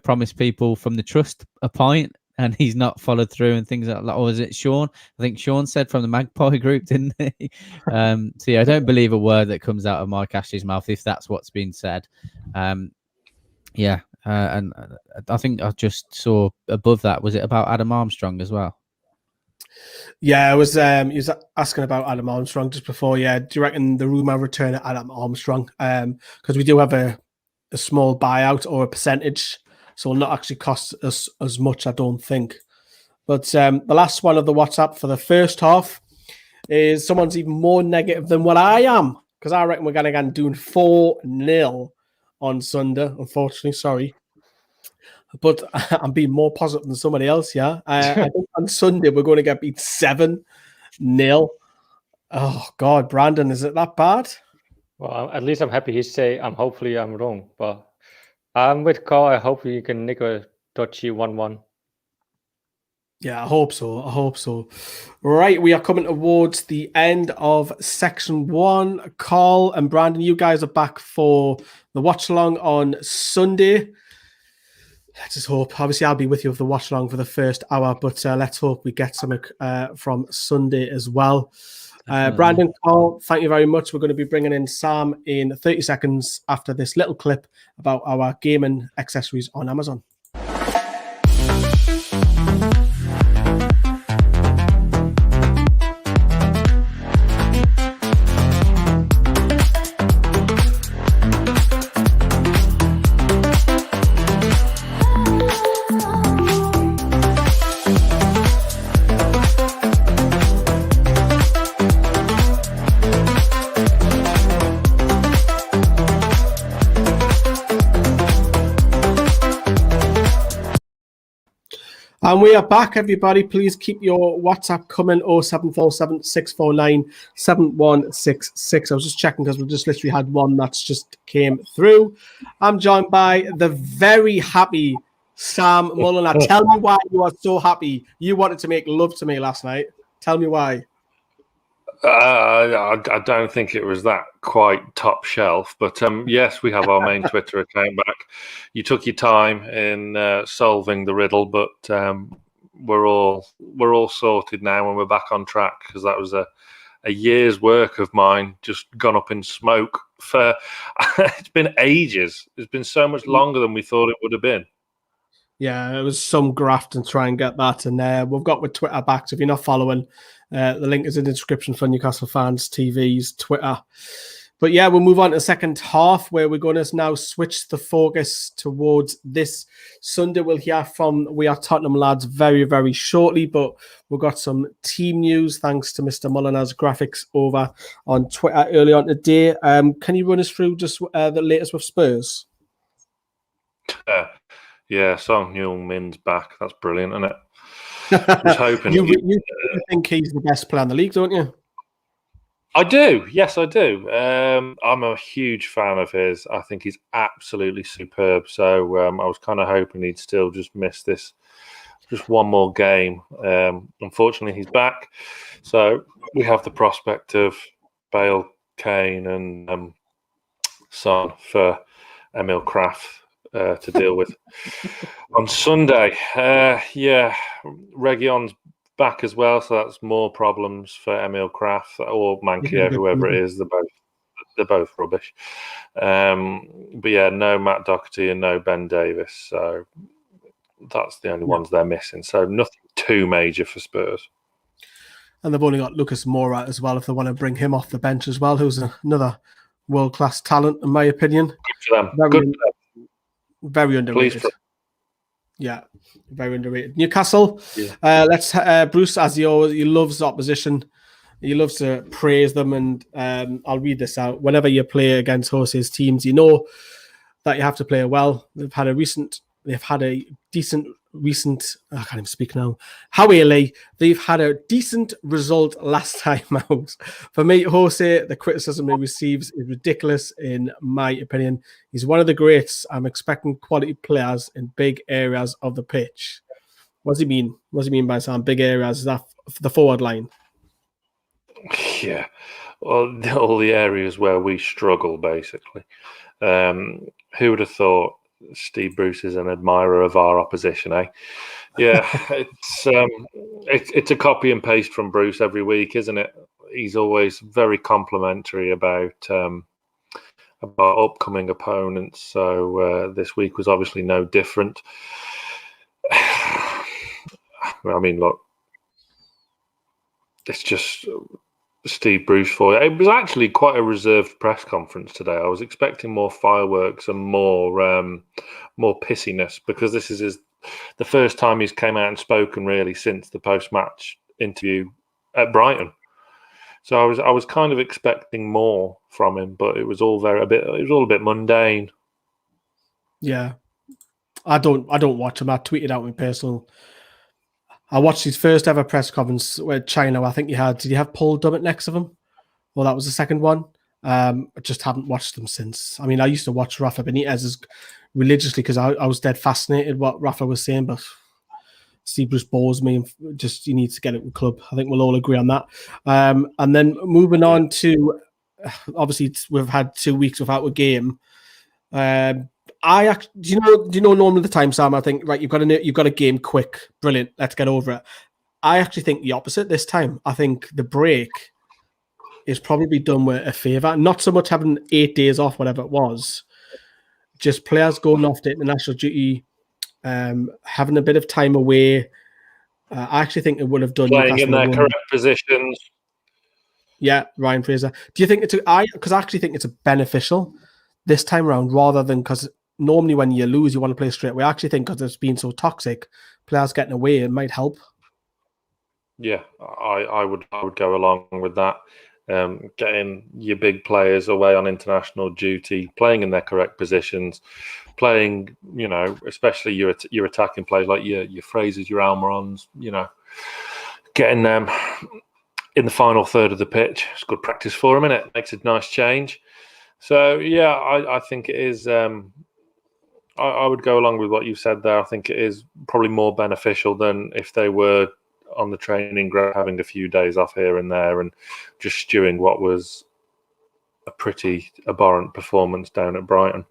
promised people from the trust a pint and he's not followed through and things like that. Or was it Sean? I think Sean said from the Magpie group, didn't he? So yeah, I don't believe a word that comes out of Mike Ashley's mouth if that's what's been said. Yeah, and I think I just saw above that, was it about Adam Armstrong as well? Yeah, he was asking about Adam Armstrong just before. Yeah, do you reckon the rumour return of Adam Armstrong? Because we do have a small buyout or a percentage, so it'll not actually cost us as much, I don't think. But the last one of the WhatsApp for the first half is someone's even more negative than what I am, because I reckon we're going to get doing 4-0 on Sunday, unfortunately. Sorry. But I'm being more positive than somebody else, yeah. I think on Sunday we're going to get beat 7-0. Oh, God, Brandon, is it that bad? Well, at least I'm happy hopefully I'm wrong. But I'm with Carl. I hope we can nick a dodgy 1-1. Yeah, I hope so. Right, we are coming towards the end of section 1. Carl and Brandon, you guys are back for the watch along on Sunday. Let's just hope. Obviously, I'll be with you for the watch along for the first hour, but let's hope we get something from Sunday as well. Brandon, Carl, thank you very much. We're going to be bringing in Sam in 30 seconds after this little clip about our gaming accessories on Amazon. And we are back, everybody. Please keep your WhatsApp coming, 0747 649 7166. I was just checking because we just literally had one that's just came through. I'm joined by the very happy Sam Mulliner. Tell me why you are so happy. You wanted to make love to me last night. Tell me why. I don't think it was that quite top shelf, but yes, we have our main Twitter account back. You took your time in solving the riddle, but we're all sorted now and we're back on track, because that was a year's work of mine just gone up in smoke. It's been ages. It's been so much longer than we thought it would have been. Yeah, it was some graft and try and get that. And we've got with Twitter back. So if you're not following, the link is in the description for Newcastle Fans TV's Twitter. But yeah, we'll move on to the second half, where we're going to now switch the focus towards this Sunday. We'll hear from We Are Tottenham lads very, very shortly. But we've got some team news thanks to Mr. Mulliner's graphics over on Twitter early on today. Can you run us through just the latest with Spurs? Yeah, Song Heung-min's back. That's brilliant, isn't it? I was hoping you think he's the best player in the league, don't you? I do. Yes, I do. I'm a huge fan of his. I think he's absolutely superb. So I was kind of hoping he'd still just miss this, just one more game. Unfortunately, he's back. So we have the prospect of Bale, Kane, and Son for Emil Kraft to deal with on Sunday. Yeah, Reguilón's back as well, so that's more problems for Emil Kraft or Manquillo, whoever it is. They're both rubbish. But yeah, no Matt Doherty and no Ben Davis, so that's the only ones they're missing. So nothing too major for Spurs. And they've only got Lucas Moura as well, if they want to bring him off the bench as well, who's another world-class talent, in my opinion. Good for them. Very underrated. Yeah, very underrated. Newcastle. Yeah. Let's Bruce, as he loves opposition. He loves to praise them, and I'll read this out. Whenever you play against Jose's teams, you know that you have to play well. They've had a decent recent. I can't even speak now. However, they've had a decent result last time out. For me, Jose, the criticism he receives is ridiculous, in my opinion. He's one of the greats. I'm expecting quality players in big areas of the pitch. What does he mean? What does he mean by saying big areas? Is that the forward line? Yeah, well, all the areas where we struggle, basically. Who would have thought Steve Bruce is an admirer of our opposition, eh? Yeah, it's a copy and paste from Bruce every week, isn't it? He's always very complimentary about upcoming opponents. So this week was obviously no different. I mean, look, it's just Steve Bruce for you. It was actually quite a reserved press conference today. I was expecting more fireworks and more pissiness, because this is the first time he's came out and spoken really since the post-match interview at Brighton. So I was kind of expecting more from him, but it was all a bit mundane. Yeah, I don't watch him. I tweeted out my personal. I watched his first ever press conference with China. I think did he have Paul Dummett next to him? Well, that was the second one. I just haven't watched them since. I mean, I used to watch Rafa Benitez religiously because I was dead fascinated what Rafa was saying, but Steve Bruce bores me, and just he needs to get it with the club. I think we'll all agree on that. And then moving on to, obviously we've had 2 weeks without a game. Do you know normally the time, Sam? I think right, you've got a game quick, brilliant. Let's get over it. I actually think the opposite this time. I think the break is probably done with a favour. Not so much having 8 days off, whatever it was, just players going off to international duty, having a bit of time away. I actually think it would have done playing Newcastle in their correct positions. Yeah, Ryan Fraser. Do you think because I actually think it's beneficial this time around, rather than because normally when you lose, you want to play straight away. I actually think because it's been so toxic, players getting away, it might help. Yeah, I would go along with that. Getting your big players away on international duty, playing in their correct positions, playing, especially your attacking players like your Frasers, your Almirons, getting them in the final third of the pitch. It's good practice for them, innit? Makes a nice change. So yeah, I think it is. I would go along with what you said there. I think it is probably more beneficial than if they were on the training ground having a few days off here and there and just stewing what was a pretty abhorrent performance down at Brighton.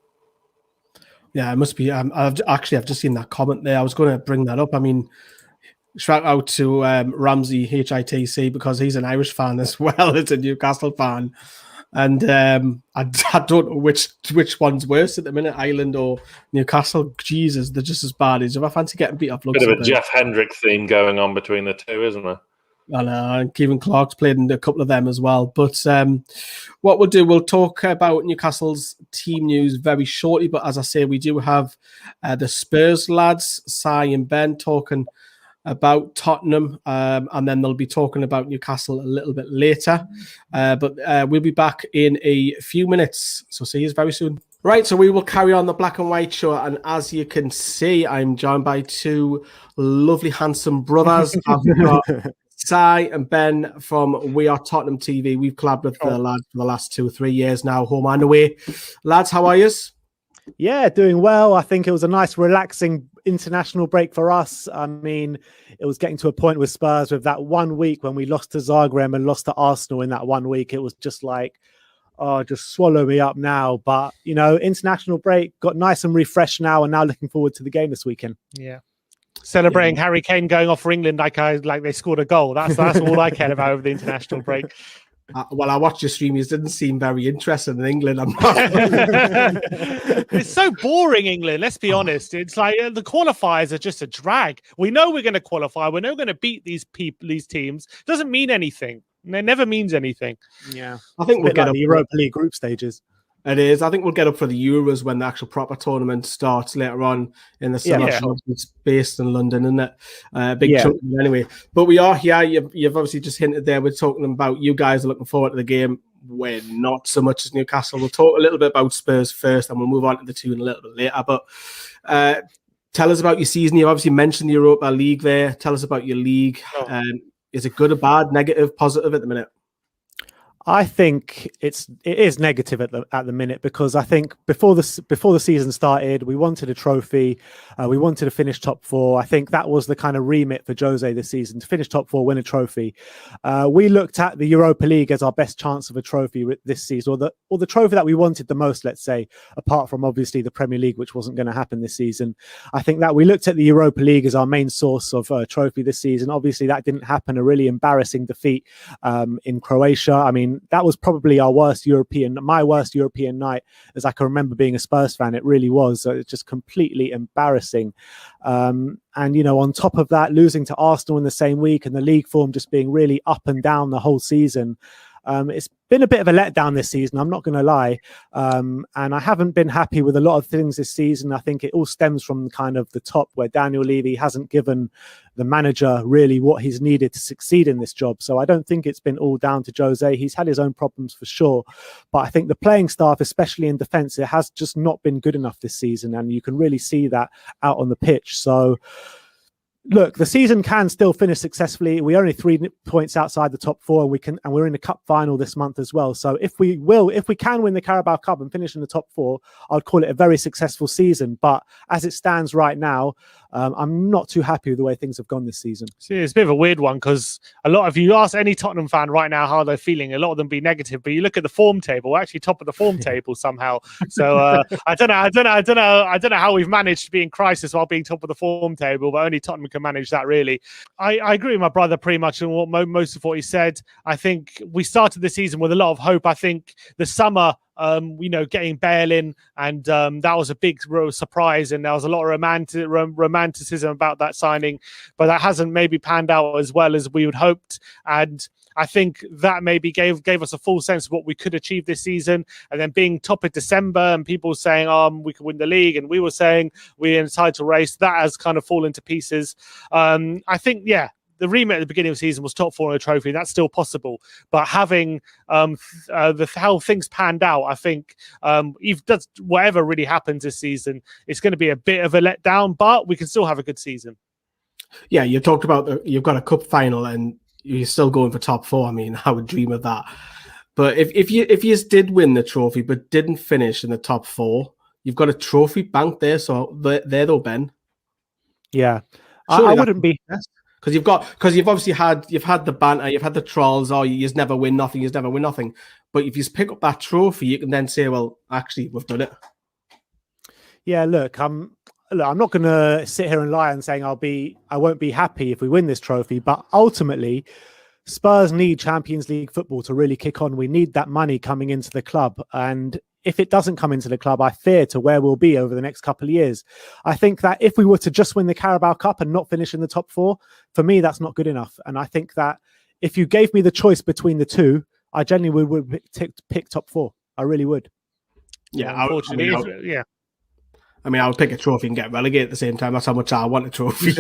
Yeah, it must be. I've just seen that comment there. I was going to bring that up. I mean, shout out to Ramsey HITC, because he's an Irish fan as well as a Newcastle fan. And I don't know which one's worse at the minute, Ireland or Newcastle. Jesus, they're just as bad. If I fancy getting beat up, bit of a Jeff Hendrick theme going on between the two, isn't there? I know, and Kevin Clark's played in a couple of them as well. But what we'll do, we'll talk about Newcastle's team news very shortly. But as I say, we do have the Spurs lads, Si and Ben, talking about Tottenham, and then they'll be talking about Newcastle a little bit later. But we'll be back in a few minutes. So see you very soon. Right, so we will carry on the Black and White show. And as you can see, I'm joined by two lovely, handsome brothers. I've got Si and Ben from We Are Tottenham TV. We've collabed with the lads for the last 2 or 3 years now, home and away. Lads, how are you? Yeah, doing well. I think it was a nice, relaxing international break for us. I mean, it was getting to a point with Spurs with that 1 week when we lost to Zagreb and lost to Arsenal in that 1 week. It was just like, oh, just swallow me up now. But, international break, got nice and refreshed now, and now looking forward to the game this weekend. Yeah. Celebrating Harry Kane going off for England like they scored a goal. That's all I care about over the international break. Well, I watched your stream. You didn't seem very interested in England. It's so boring, England. Let's be honest. It's like the qualifiers are just a drag. We know we're going to qualify. We know we're going to beat these teams. Doesn't mean anything. It never means anything. Yeah, I think we'll get up the Europa League group stages. It is. I think we'll get up for the Euros when the actual proper tournament starts later on in the summer. Yeah. It's based in London, isn't it? Big chunk anyway. But we are here. You've obviously just hinted there. We're talking about you guys are looking forward to the game. We're not so much as Newcastle. We'll talk a little bit about Spurs first, and we'll move on to the two in a little bit later. But tell us about your season. You obviously mentioned the Europa League there. Tell us about your league. Is it good or bad, negative, positive at the minute? I think it is negative at the minute, because I think before the season started, we wanted a trophy, we wanted to finish top four. I think that was the kind of remit for Jose this season, to finish top four, win a trophy. We looked at the Europa League as our best chance of a trophy this season, or the trophy that we wanted the most, let's say, apart from obviously the Premier League, which wasn't going to happen this season. I think that we looked at the Europa League as our main source of trophy this season. Obviously, that didn't happen. A really embarrassing defeat in Croatia. I mean, that was probably my worst European night as I can remember being a Spurs fan. It really was. So it's just completely embarrassing. And, you know, on top of that, losing to Arsenal in the same week and the league form just being really up and down the whole season. It's been a bit of a letdown this season, I'm not going to lie. And I haven't been happy with a lot of things this season. I think it all stems from kind of the top, where Daniel Levy hasn't given the manager really what he's needed to succeed in this job. So I don't think it's been all down to Jose. He's had his own problems for sure. But I think the playing staff, especially in defence, it has just not been good enough this season. And you can really see that out on the pitch. So look, the season can still finish successfully. We're only 3 points outside the top four. And we're in the cup final this month as well. So if we can win the Carabao Cup and finish in the top four, I'd call it a very successful season. But as it stands right now, I'm not too happy with the way things have gone this season. See, it's a bit of a weird one, because a lot of you ask any Tottenham fan right now how they're feeling, a lot of them be negative. But you look at the form table, we're actually top of the form table somehow. So I don't know how we've managed to be in crisis while being top of the form table, but only Tottenham can manage that, really. I agree with my brother pretty much on what most of what he said. I think we started the season with a lot of hope. I think the summer, getting Bale in, and that was a big surprise, and there was a lot of romanticism about that signing, but that hasn't maybe panned out as well as we would hoped. And I think that maybe gave us a full sense of what we could achieve this season. And then being top of December and people saying we could win the league, and we were saying we're in a title race, that has kind of fallen to pieces. I think, the remit at the beginning of the season was top four in a trophy. That's still possible. But having how things panned out, I think whatever really happens this season, it's going to be a bit of a letdown, but we can still have a good season. Yeah, you talked about you've got a cup final and you're still going for top four. I mean, I would dream of that. But if you did win the trophy but didn't finish in the top four, you've got a trophy bank there. So there though, Ben. Yeah, I wouldn't be. Because you've obviously had the banter, you've had the trolls, you just never win nothing. But if you just pick up that trophy, you can then say, well, actually, we've done it. Yeah, look, I'm not going to sit here and lie and saying I won't be happy if we win this trophy. But ultimately, Spurs need Champions League football to really kick on. We need that money coming into the club. And if it doesn't come into the club, I fear to where we'll be over the next couple of years. I think that if we were to just win the Carabao Cup and not finish in the top four, for me, that's not good enough. And I think that if you gave me the choice between the two, I genuinely would pick top four. I really would. Yeah, unfortunately, I mean, I would pick a trophy and get relegated at the same time. That's how much I want a trophy.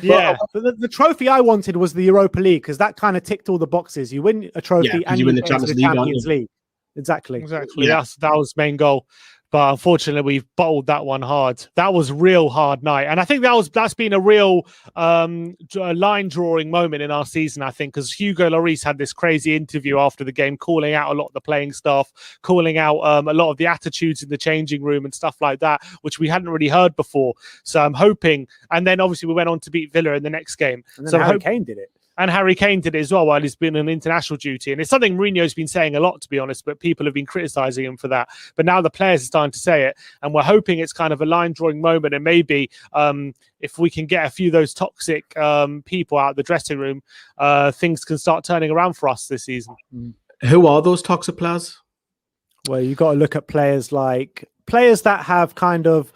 Yeah, but the trophy I wanted was the Europa League, because that kind of ticked all the boxes. You win a trophy and you win the Champions League. Exactly. Yeah. That was main goal. But unfortunately, we've bottled that one hard. That was a real hard night. And I think that's been a real line drawing moment in our season, I think, because Hugo Lloris had this crazy interview after the game, calling out a lot of the playing staff, calling out a lot of the attitudes in the changing room and stuff like that, which we hadn't really heard before. So I'm hoping. And then obviously we went on to beat Villa in the next game. And then Harry Kane did it. And Harry Kane did it as well while he's been on international duty. And it's something Mourinho's been saying a lot, to be honest, but people have been criticising him for that. But now the players are starting to say it. And we're hoping it's kind of a line-drawing moment. And maybe if we can get a few of those toxic people out of the dressing room, things can start turning around for us this season. Who are those toxic players? Well, you've got to look at players that have kind of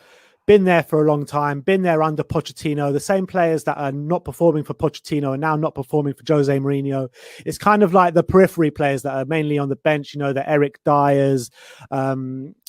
been there for a long time, been there under Pochettino. The same players that are not performing for Pochettino are now not performing for Jose Mourinho. It's kind of like the periphery players that are mainly on the bench, the Eric Dyers,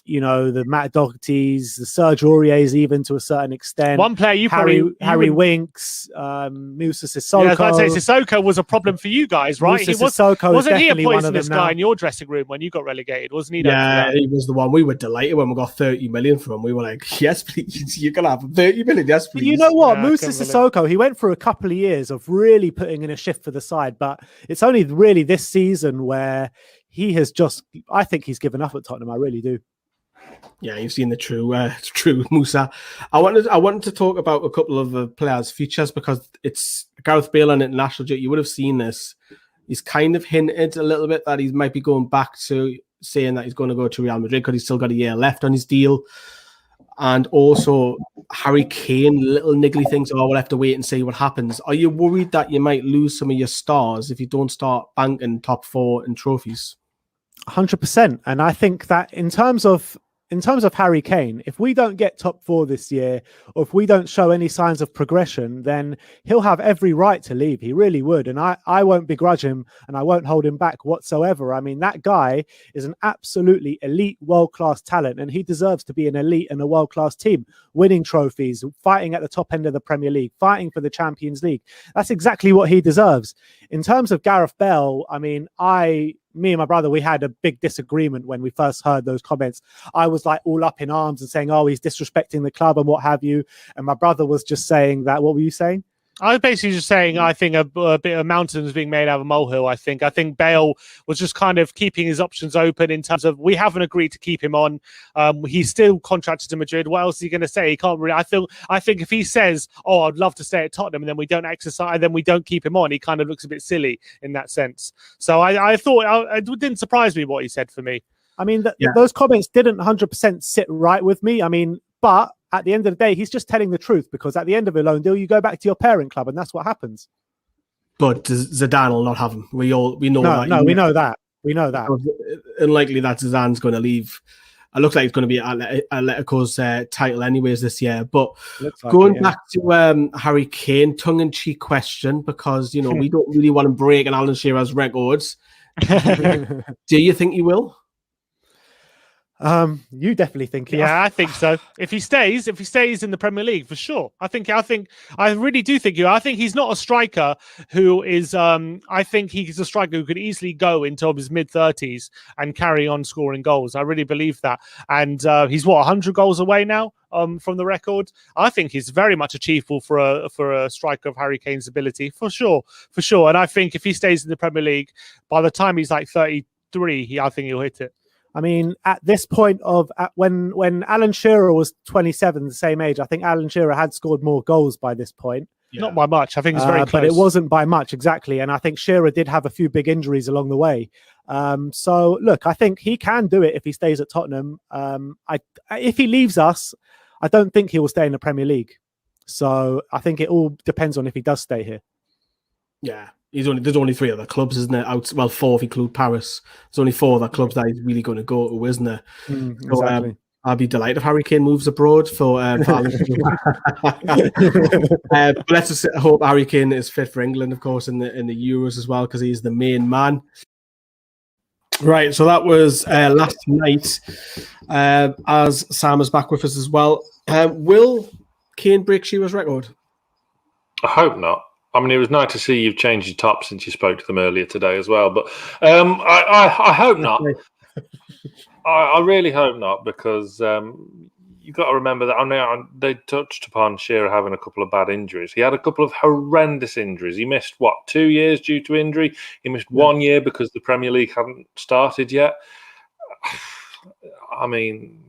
you know, the Matt Doherty's, the Serge Aurier's, even to a certain extent. One player Harry Winks, Moussa Sissoko. Yeah, I was about to say Sissoko was a problem for you guys, right? Wasn't he a poisonous guy in your dressing room when you got relegated? Wasn't he? Yeah, he was the one. We were delighted when we got 30 million from him. We were like, yes, please, you can have 30 million. Yes, please. But you know what? Moussa Sissoko, he went through a couple of years of really putting in a shift for the side, but it's only really this season where he has just, I think he's given up at Tottenham. I really do. Yeah, you've seen the true Moussa. I wanted to talk about a couple of players' futures because it's Gareth Bale on international duty. You would have seen this. He's kind of hinted a little bit that he might be going back to saying that he's going to go to Real Madrid because he's still got a year left on his deal. And also Harry Kane, little niggly things. Oh, we'll have to wait and see what happens. Are you worried that you might lose some of your stars if you don't start banking top 4 in trophies? 100%. And I think that in terms of Harry Kane, if we don't get top 4 this year, or if we don't show any signs of progression, then he'll have every right to leave. He really would. And I won't begrudge him and I won't hold him back whatsoever. I mean, that guy is an absolutely elite, world-class talent, and he deserves to be an elite and a world-class team, winning trophies, fighting at the top end of the Premier League, fighting for the Champions League. That's exactly what he deserves. In terms of Gareth Bale, I mean, me and my brother, we had a big disagreement when we first heard those comments. I was like all up in arms and saying, oh, he's disrespecting the club and what have you. And my brother was just saying that. What were you saying? I was basically just saying, I think a bit of mountains being made out of a molehill. I think Bale was just kind of keeping his options open in terms of we haven't agreed to keep him on. He's still contracted to Madrid. What else is he going to say? He can't really. I think if he says, "Oh, I'd love to stay at Tottenham," and then we don't exercise, then we don't keep him on, he kind of looks a bit silly in that sense. So I thought it didn't surprise me what he said for me. I mean, those comments didn't 100% sit right with me. I mean, but at the end of the day, he's just telling the truth, because at the end of a loan deal, you go back to your parent club, and that's what happens. But Zidane will not have him. We know that. No, we know that. We know that. Unlikely that Zidane's going to leave. It looks like it's going to be Atletico's title anyways this year. But going back to Harry Kane, tongue-in-cheek question, because we don't really want to break an Alan Shearer's records. Do you think he will? You definitely think it. Yeah, I think so. If he stays in the Premier League, for sure. I really do think I think he's not a striker who is I think he's a striker who could easily go into his mid-30s and carry on scoring goals. I really believe that. And he's 100 goals away now from the record. I think he's very much achievable for a striker of Harry Kane's ability, for sure. And I think if he stays in the Premier League, by the time he's like 33, I think he'll hit it. I mean, at this point when Alan Shearer was 27, the same age, I think Alan Shearer had scored more goals by this point. Yeah. Not by much. I think it's very close. But it wasn't by much, exactly. And I think Shearer did have a few big injuries along the way. So, look, I think he can do it if he stays at Tottenham. If he leaves us, I don't think he will stay in the Premier League. So I think it all depends on if he does stay here. Yeah. There's only 3 other clubs, isn't there? 4 if you include Paris. There's only 4 other clubs that he's really going to go to, isn't there? Exactly. So, I'll be delighted if Harry Kane moves abroad for but let's just hope Harry Kane is fit for England, of course, in the Euros as well, because he's the main man. Right, so that was last night. As Sam is back with us as well. Will Kane break Shearer's record? I hope not. I mean, it was nice to see you've changed your top since you spoke to them earlier today as well. But I hope not. I really hope not, because you've got to remember that they touched upon Shearer having a couple of bad injuries. He had a couple of horrendous injuries. He missed, 2 years due to injury? He missed 1 year because the Premier League hadn't started yet. I mean,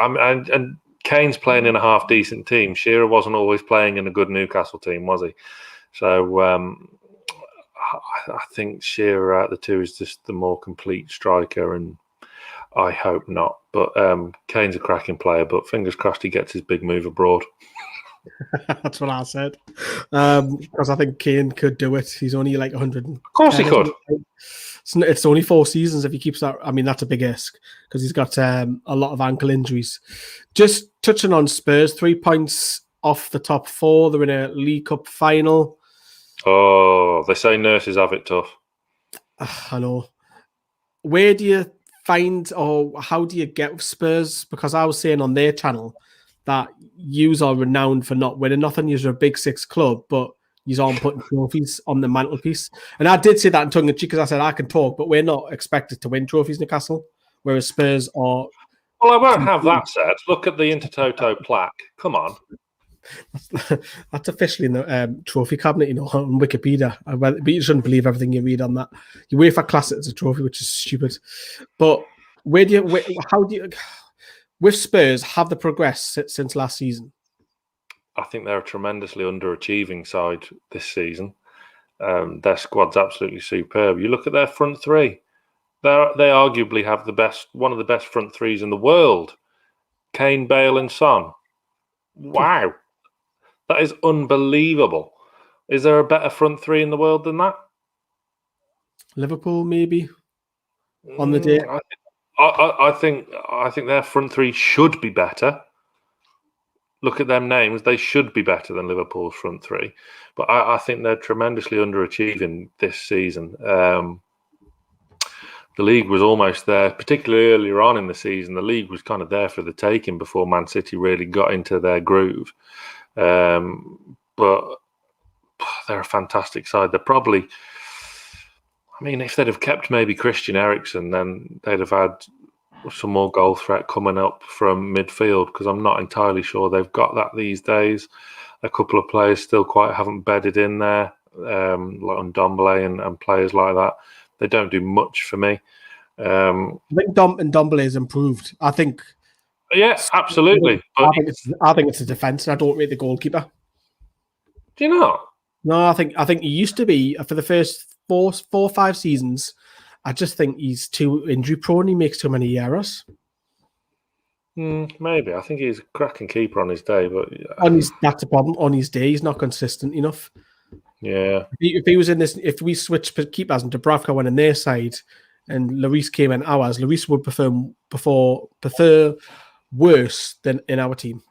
and Kane's playing in a half-decent team. Shearer wasn't always playing in a good Newcastle team, was he? So I think Shearer out of the two is just the more complete striker, and I hope not. But Kane's a cracking player, but fingers crossed he gets his big move abroad. That's what I said. Because I think Kane could do it. He's only like 100. Of course he could. It's only 4 seasons if he keeps that. I mean, that's a big risk because he's got a lot of ankle injuries. Just touching on Spurs, 3 points off the top 4. They're in a League Cup final. Oh, they say nurses have it tough. I know. Where do you find, or how do you get Spurs? Because I was saying on their channel that yous are renowned for not winning nothing. You're a big six club, but you aren't putting trophies on the mantelpiece. And I did say that in tongue in cheek because I said I can talk, but we're not expected to win trophies, Newcastle, whereas Spurs are. Well, I won't have that said. Look at the Intertoto plaque. Come on. That's officially in the trophy cabinet, you know, on Wikipedia. But you shouldn't believe everything you read on that. You UEFA class it as a trophy, which is stupid. But how do you, with Spurs, have they progressed since last season? I think they're a tremendously underachieving side this season. Their squad's absolutely superb. You look at their front three. They arguably have one of the best front threes in the world. Kane, Bale, and Son. Wow. That is unbelievable. Is there a better front three in the world than that? Liverpool, maybe, on the day. I think their front three should be better. Look at them names; they should be better than Liverpool's front three. But I think they're tremendously underachieving this season. The league was almost there, particularly earlier on in the season. The league was kind of there for the taking before Man City really got into their groove. But they're a fantastic side. They're probably, I mean, if they'd have kept maybe Christian Eriksen, then they'd have had some more goal threat coming up from midfield, because I'm not entirely sure they've got that these days. A couple of players still quite haven't bedded in there, like Ndombele and players like that. They don't do much for me. I think Ndombele has improved. I think. Yeah, absolutely. I think it's a defence, and I don't rate the goalkeeper. Do you not? No, I think he used to be for the first four or 5 seasons. I just think he's too injury prone. He makes too many errors. Maybe. I think he's a cracking keeper on his day, but that's a problem. On his day, he's not consistent enough. Yeah. If he was in this, if we switched keepers and Dubravka went in their side, and Lloris came in ours, Lloris would prefer worse than in our team.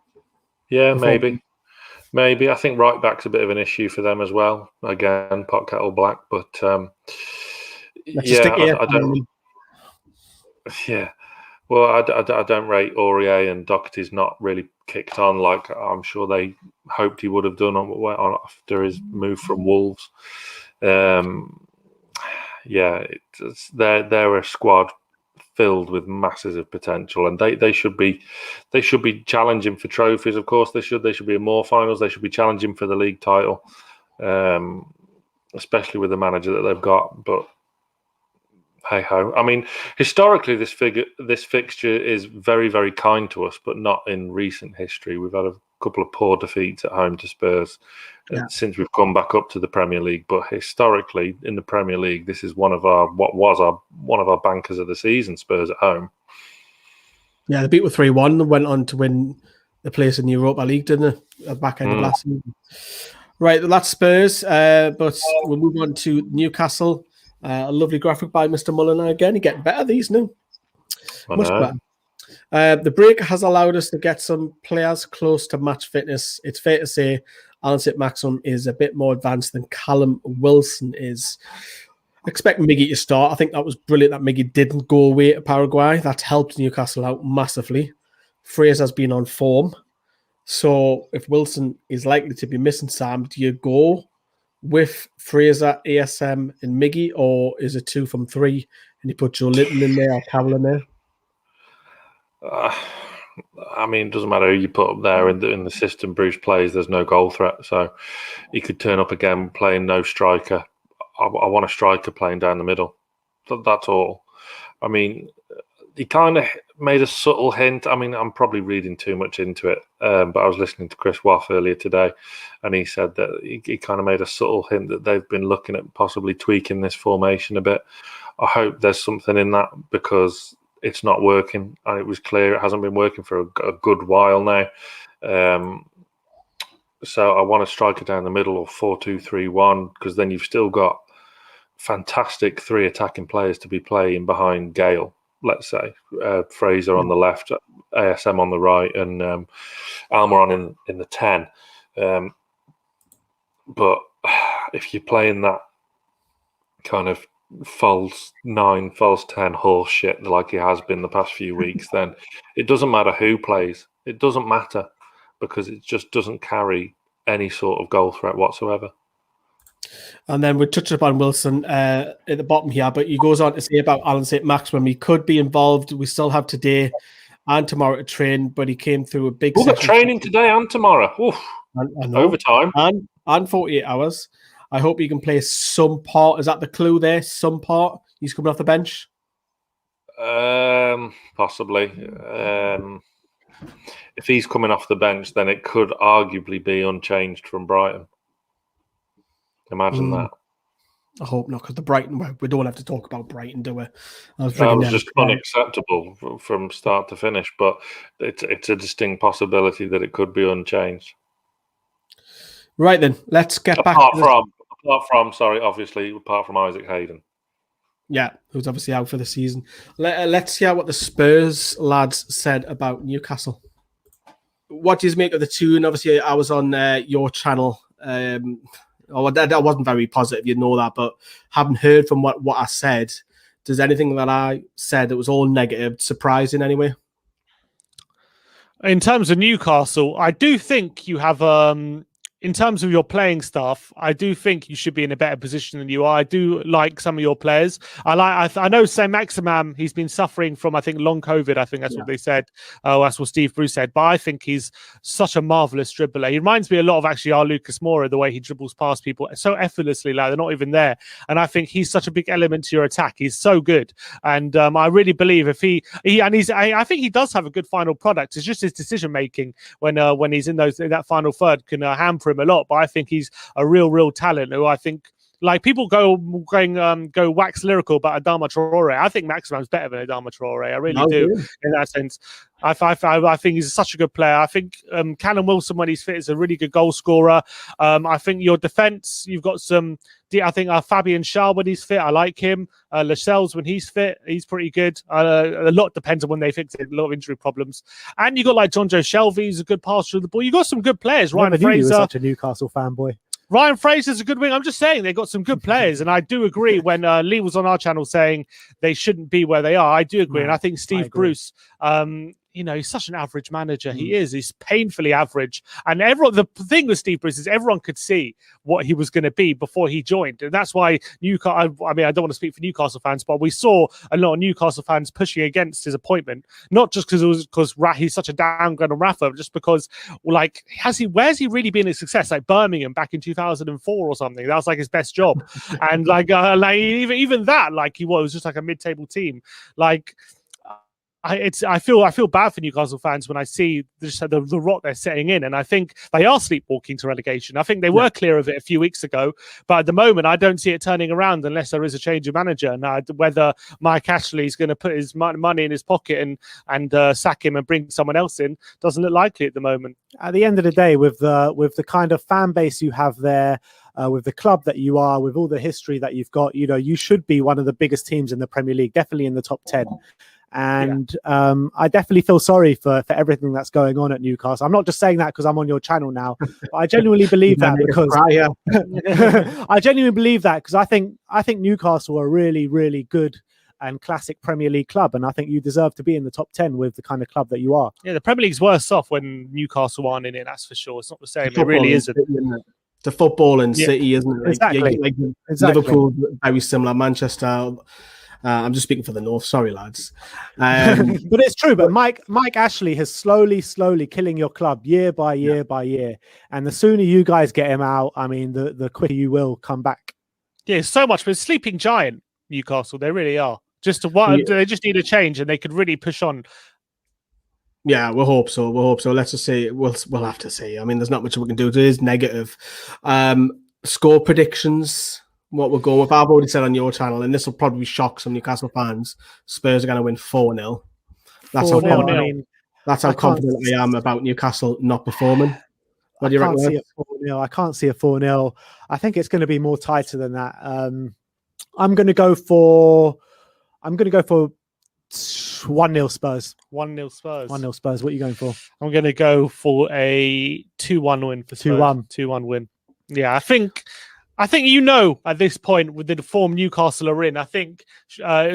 Yeah, maybe. I think right back's a bit of an issue for them as well. Again, pot kettle black, but I don't. Yeah, well, I don't rate Aurier, and Doherty's not really kicked on like I'm sure they hoped he would have done after his move from Wolves. They're a squad filled with masses of potential, and they should be challenging for trophies. Of course, they should be in more finals. They should be challenging for the league title, especially with the manager that they've got. But hey ho! I mean, historically, this fixture is very, very kind to us, but not in recent history. We've had a couple of poor defeats at home to Spurs since we've come back up to the Premier League. But historically, in the Premier League, this is one of our bankers of the season. Spurs at home. Yeah, they beat with 3-1 and went on to win the place in the Europa League, didn't they? At the back end of last season. Right, that's Spurs. But we'll move on to Newcastle. A lovely graphic by Mr. Mulliner again. He's getting better these now. Much better. The break has allowed us to get some players close to match fitness. It's fair to say saint-maximin is a bit more advanced than Callum Wilson is. Expect Miggy to start. I think that was brilliant that Miggy didn't go away to Paraguay. That helped Newcastle out massively. Fraser's been on form. So if Wilson is likely to be missing, Sam, do you go with Fraser, ASM, and Miggy, or is it 2 from 3 and you put Joe Linton in there or Carroll in there? I mean, it doesn't matter who you put up there in the system Bruce plays. There's no goal threat, so he could turn up again playing no striker. I want a striker playing down the middle. That's all. I mean, he kind of made a subtle hint. I mean, I'm probably reading too much into it, but I was listening to Chris Waff earlier today, and he said that he kind of made a subtle hint that they've been looking at possibly tweaking this formation a bit. I hope there's something in that, because it's not working, and it was clear it hasn't been working for a good while now. So I want a striker down the middle, or 4-2-3-1, because then you've still got fantastic 3 attacking players to be playing behind Gayle. Let's say Fraser on the left, ASM on the right, and Almiron in the 10. But if you're playing that kind of false 9, false 10 horse shit like he has been the past few weeks, then it doesn't matter who plays. It doesn't matter because it just doesn't carry any sort of goal threat whatsoever. And then we touched upon Wilson at the bottom here, but he goes on to say about Alan Saint-Maximin, he could be involved. We still have today and tomorrow to train, but he came through a big session. Training today and tomorrow. Oof. I know. Overtime. And 48 hours. I hope he can play some part. Is that the clue there? Some part? He's coming off the bench? Possibly. If he's coming off the bench, then it could arguably be unchanged from Brighton. Imagine that. I hope not, because the Brighton, we don't have to talk about Brighton, do we? That was just unacceptable from start to finish, but it's a distinct possibility that it could be unchanged. Right then, let's get back. Apart from Isaac Hayden. Yeah, who's obviously out for the season. Let's hear what the Spurs lads said about Newcastle. What do you make of the tune? Obviously, I was on your channel. I wasn't very positive, you know that, but haven't heard from what I said. Does anything that I said that was all negative surprise in any way? In terms of Newcastle, I do think you have... in terms of your playing stuff, I do think you should be in a better position than you are. I do like some of your players. I know saint-Maximin, he's been suffering from, I think, long COVID. I think that's what they said. That's what Steve Bruce said. But I think he's such a marvellous dribbler. He reminds me a lot of actually our Lucas Moura, the way he dribbles past people so effortlessly, like they're not even there. And I think he's such a big element to your attack. He's so good. And I really believe if I think he does have a good final product. It's just his decision making when he's in that final third can hamper him a lot, but I think he's a real talent who I think, like, people go wax lyrical about Adama Traore. I think Maximin's better than Adama Traore. I really do. In that sense. I think he's such a good player. I think Callum Wilson, when he's fit, is a really good goal scorer. I think your defence, you've got some... I think Fabian Schär, when he's fit, I like him. Lascelles, when he's fit, he's pretty good. A lot depends on when they fix it. A lot of injury problems. And you got like John Joe Shelby, who's a good passer of the ball. You got some good players. Ryan Fraser. You were such a Newcastle fanboy. Ryan Fraser's a good wing. I'm just saying they've got some good players. And I do agree when Lee was on our channel saying they shouldn't be where they are. I do agree. And I think Steve Bruce... he's such an average manager. He is. He's painfully average. And the thing with Steve Bruce is everyone could see what he was going to be before he joined. And that's why Newcastle, I don't want to speak for Newcastle fans, but we saw a lot of Newcastle fans pushing against his appointment, not just because he's such a downgrade on Rafa, but just because, like, where's he really been a success? Like Birmingham back in 2004 or something. That was like his best job. And even that, like, he was just like a mid-table team. Like, I feel bad for Newcastle fans when I see the rot they're setting in, and I think they are sleepwalking to relegation. I think they were clear of it a few weeks ago, but at the moment I don't see it turning around unless there is a change of manager. Now, whether Mike Ashley is going to put his money in his pocket and sack him and bring someone else in doesn't look likely at the moment. At the end of the day, with the kind of fan base you have there, with the club that you are, with all the history that you've got, you should be one of the biggest teams in the Premier League, definitely in the top 10. And I definitely feel sorry for everything that's going on at Newcastle. I'm not just saying that because I'm on your channel now, but I genuinely believe that because I genuinely believe that because I think Newcastle are a really, really good and classic Premier League club, and I think you deserve to be in the top 10 with the kind of club that you are. Yeah, the Premier League's worse off when Newcastle aren't in it. That's for sure. It's not the same. It really isn't. The football in City, isn't it? Exactly. Liverpool, very similar. Manchester. I'm just speaking for the North. Sorry, lads. But it's true. But Mike Ashley has slowly killing your club year by year by year. And the sooner you guys get him out, I mean, the quicker you will come back. Yeah, so much. But sleeping giant, Newcastle. They really are. They just need a change, and they could really push on. Yeah, we'll hope so. Let's just say we'll have to see. I mean, there's not much we can do. It is negative. Score predictions. What we're going with. I've already said on your channel, and this will probably shock some Newcastle fans. Spurs are going to win 4-0. That's how confident I am about Newcastle not performing. What do you reckon? I can't see a 4-0. I think it's going to be more tighter than that. I'm going to go for 1-0 Spurs. 1-0 Spurs. 1-0 Spurs. What are you going for? I'm going to go for a 2-1 win for Spurs. 2-1 win. Yeah, I think I think at this point with the form Newcastle are in, I think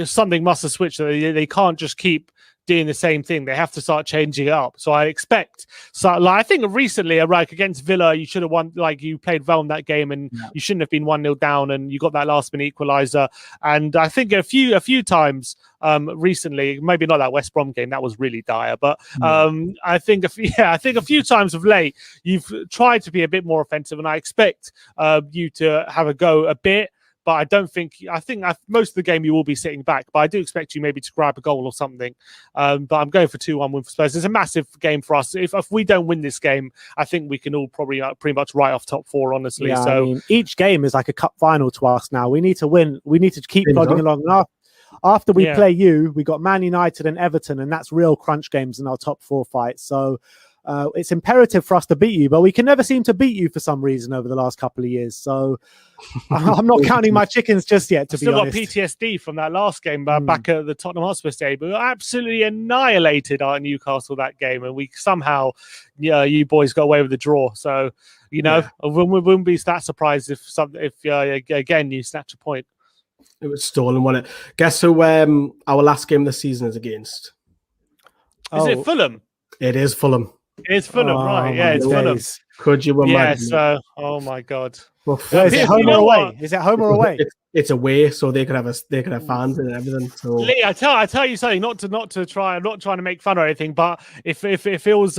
something must have switched. They can't just keep doing the same thing. They have to start changing it up. So I expect. So I think recently, like against Villa, you should have won. Like you played well in that game, and you shouldn't have been 1-0 down, and you got that last minute equaliser. And I think a few times recently, maybe not that West Brom game, that was really dire. But I think a few times of late, you've tried to be a bit more offensive, and I expect you to have a go a bit. But I don't think. I think most of the game you will be sitting back. But I do expect you maybe to grab a goal or something. But I'm going for 2-1 win for Spurs. It's a massive game for us. If we don't win this game, I think we can all probably pretty much write off top 4. Honestly, yeah, so I mean, each game is like a cup final to us now. We need to win. We need to keep plodding along. After we play you, we got Man United and Everton, and that's real crunch games in our top 4 fights. So it's imperative for us to beat you, but we can never seem to beat you for some reason over the last couple of years. So I'm not counting my chickens just yet, to be honest. Still got PTSD from that last game back at the Tottenham Hotspur Stadium. We absolutely annihilated our Newcastle that game, and we somehow, you boys got away with the draw. So, I wouldn't be that surprised if again you snatch a point. It was stolen, wasn't it? Guess who our last game this season is against? Is it Fulham? It is Fulham. It's Fulham, right? Yeah, it's Fulham. Could you imagine? Yes. Oh my God. Well, is it home or away? Is it home or away? It's away, so they could have fans and everything. So Lee, I tell you something. Not to try. I'm not trying to make fun or anything. But if it was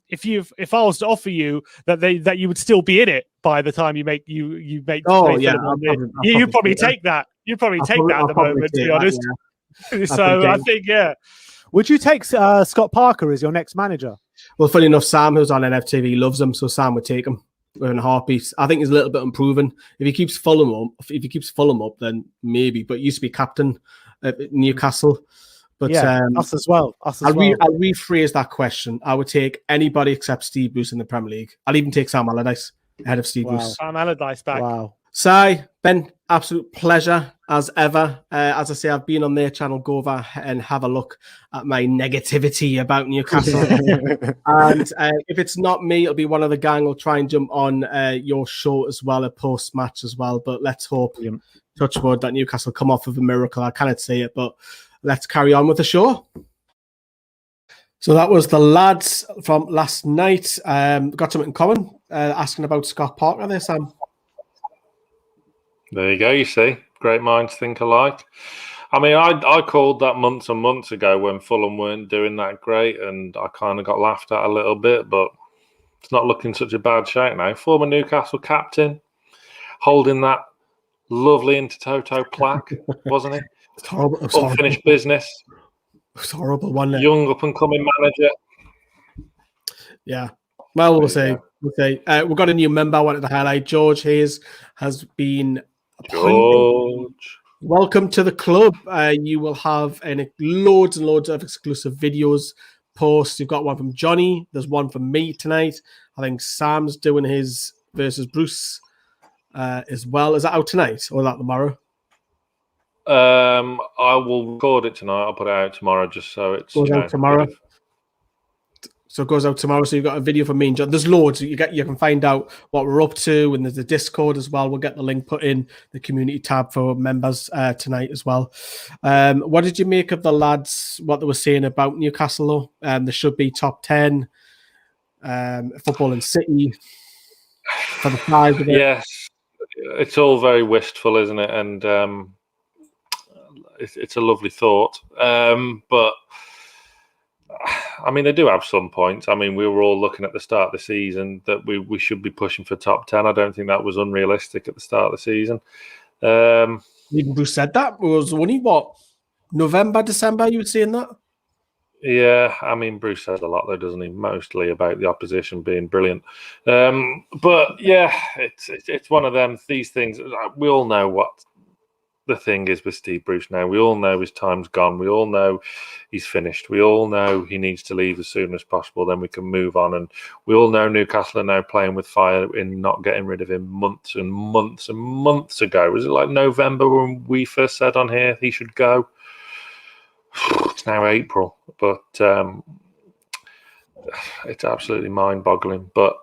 if I was to offer you that you would still be in it by the time you make. Oh yeah, you probably take that. You probably take that at the moment, to be honest. So I think Would you take Scott Parker as your next manager? Well, funny enough, Sam, who's on NFTV, loves him, so Sam would take him in a heartbeat. I think he's a little bit unproven. If he keeps Fulham up, then maybe. But he used to be captain at Newcastle. But us as well. I'll rephrase that question. I would take anybody except Steve Bruce in the Premier League. I'll even take Sam Allardyce ahead of Steve Bruce. Sam Allardyce back. Wow. Si, Ben, absolute pleasure as ever. As I say, I've been on their channel. Go over and have a look at my negativity about Newcastle. And if it's not me, it'll be one of the gang. We'll try and jump on your show as well, a post-match as well. But let's hope, touch wood, that Newcastle come off of a miracle. I cannot say it, but let's carry on with the show. So that was the lads from last night. Got something in common, asking about Scott Parker there, Sam. There you go, you see. Great minds think alike. I mean, I called that months and months ago when Fulham weren't doing that great, and I kind of got laughed at a little bit, but it's not looking such a bad shape now. Former Newcastle captain, holding that lovely Intertoto plaque, wasn't he? It's horrible. Unfinished business. It's horrible, wasn't it? Young up-and-coming manager. Yeah. Well, we'll see. We've got a new member I wanted to highlight. George Hayes has been appointed. George. Welcome to the club. You will have loads and loads of exclusive videos, posts. You've got one from Johnny. There's one from me tonight. I think Sam's doing his versus Bruce as well. Is that out tonight or is that tomorrow? I will record it tonight. I'll put it out tomorrow just so it's goes out tomorrow. So it goes out tomorrow. So you've got a video from me and John. There's loads. You can find out what we're up to, and there's the Discord as well. We'll get the link put in the community tab for members tonight as well. What did you make of the lads? What they were saying about Newcastle? There should be top 10 football in City for the 5 of it. Yes, it's all very wistful, isn't it? And it's a lovely thought, but. I mean, they do have some points. I mean, we were all looking at the start of the season that we should be pushing for top 10. I don't think that was unrealistic at the start of the season. Even Bruce said that. It was only, November, December you were saying that? Yeah, I mean, Bruce says a lot, though, doesn't he? Mostly about the opposition being brilliant. But, yeah, it's one of them, these things. We all know what the thing is with Steve Bruce now. We all know his time's gone. We all know he's finished. We all know he needs to leave as soon as possible. Then we can move on. And we all know Newcastle are now playing with fire in not getting rid of him months and months and months ago. Was it like November when we first said on here he should go? It's now April, but it's absolutely mind-boggling. But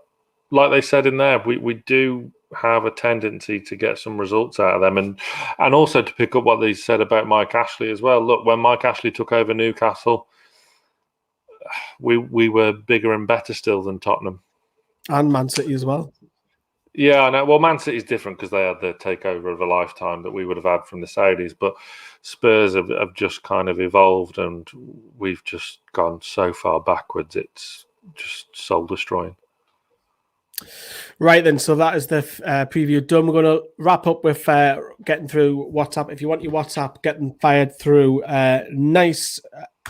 like they said in there, we do have a tendency to get some results out of them, and also to pick up what they said about Mike Ashley as well. Look, when Mike Ashley took over Newcastle, we were bigger and better still than Tottenham and Man City as well. Yeah, I know. Well, Man City's different because they had the takeover of a lifetime that we would have had from the Saudis, but Spurs have just kind of evolved, and we've just gone so far backwards. It's just soul destroying. Right then, so that is the preview done. We're going to wrap up with getting through WhatsApp. If you want your WhatsApp, get them fired through. Nice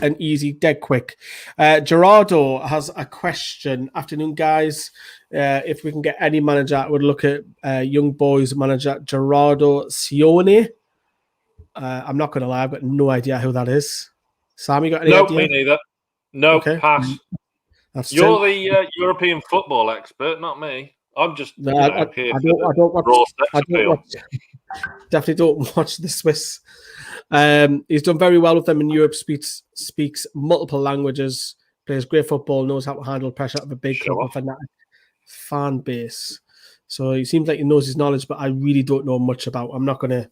and easy, dead quick. Gerardo has a question. Afternoon, guys. If we can get any manager, I would look at young boys manager Gerardo Sione. I'm not going to lie, I've got no idea who that is. Sam, you got any idea? No, me neither. No, okay. Pass. That's You're the European football expert, not me. I'm just definitely don't watch the Swiss. He's done very well with them in Europe, speaks multiple languages, plays great football, knows how to handle pressure of a big club with a fan base. So he seems like he knows his knowledge, but I really don't know much about. I'm not going to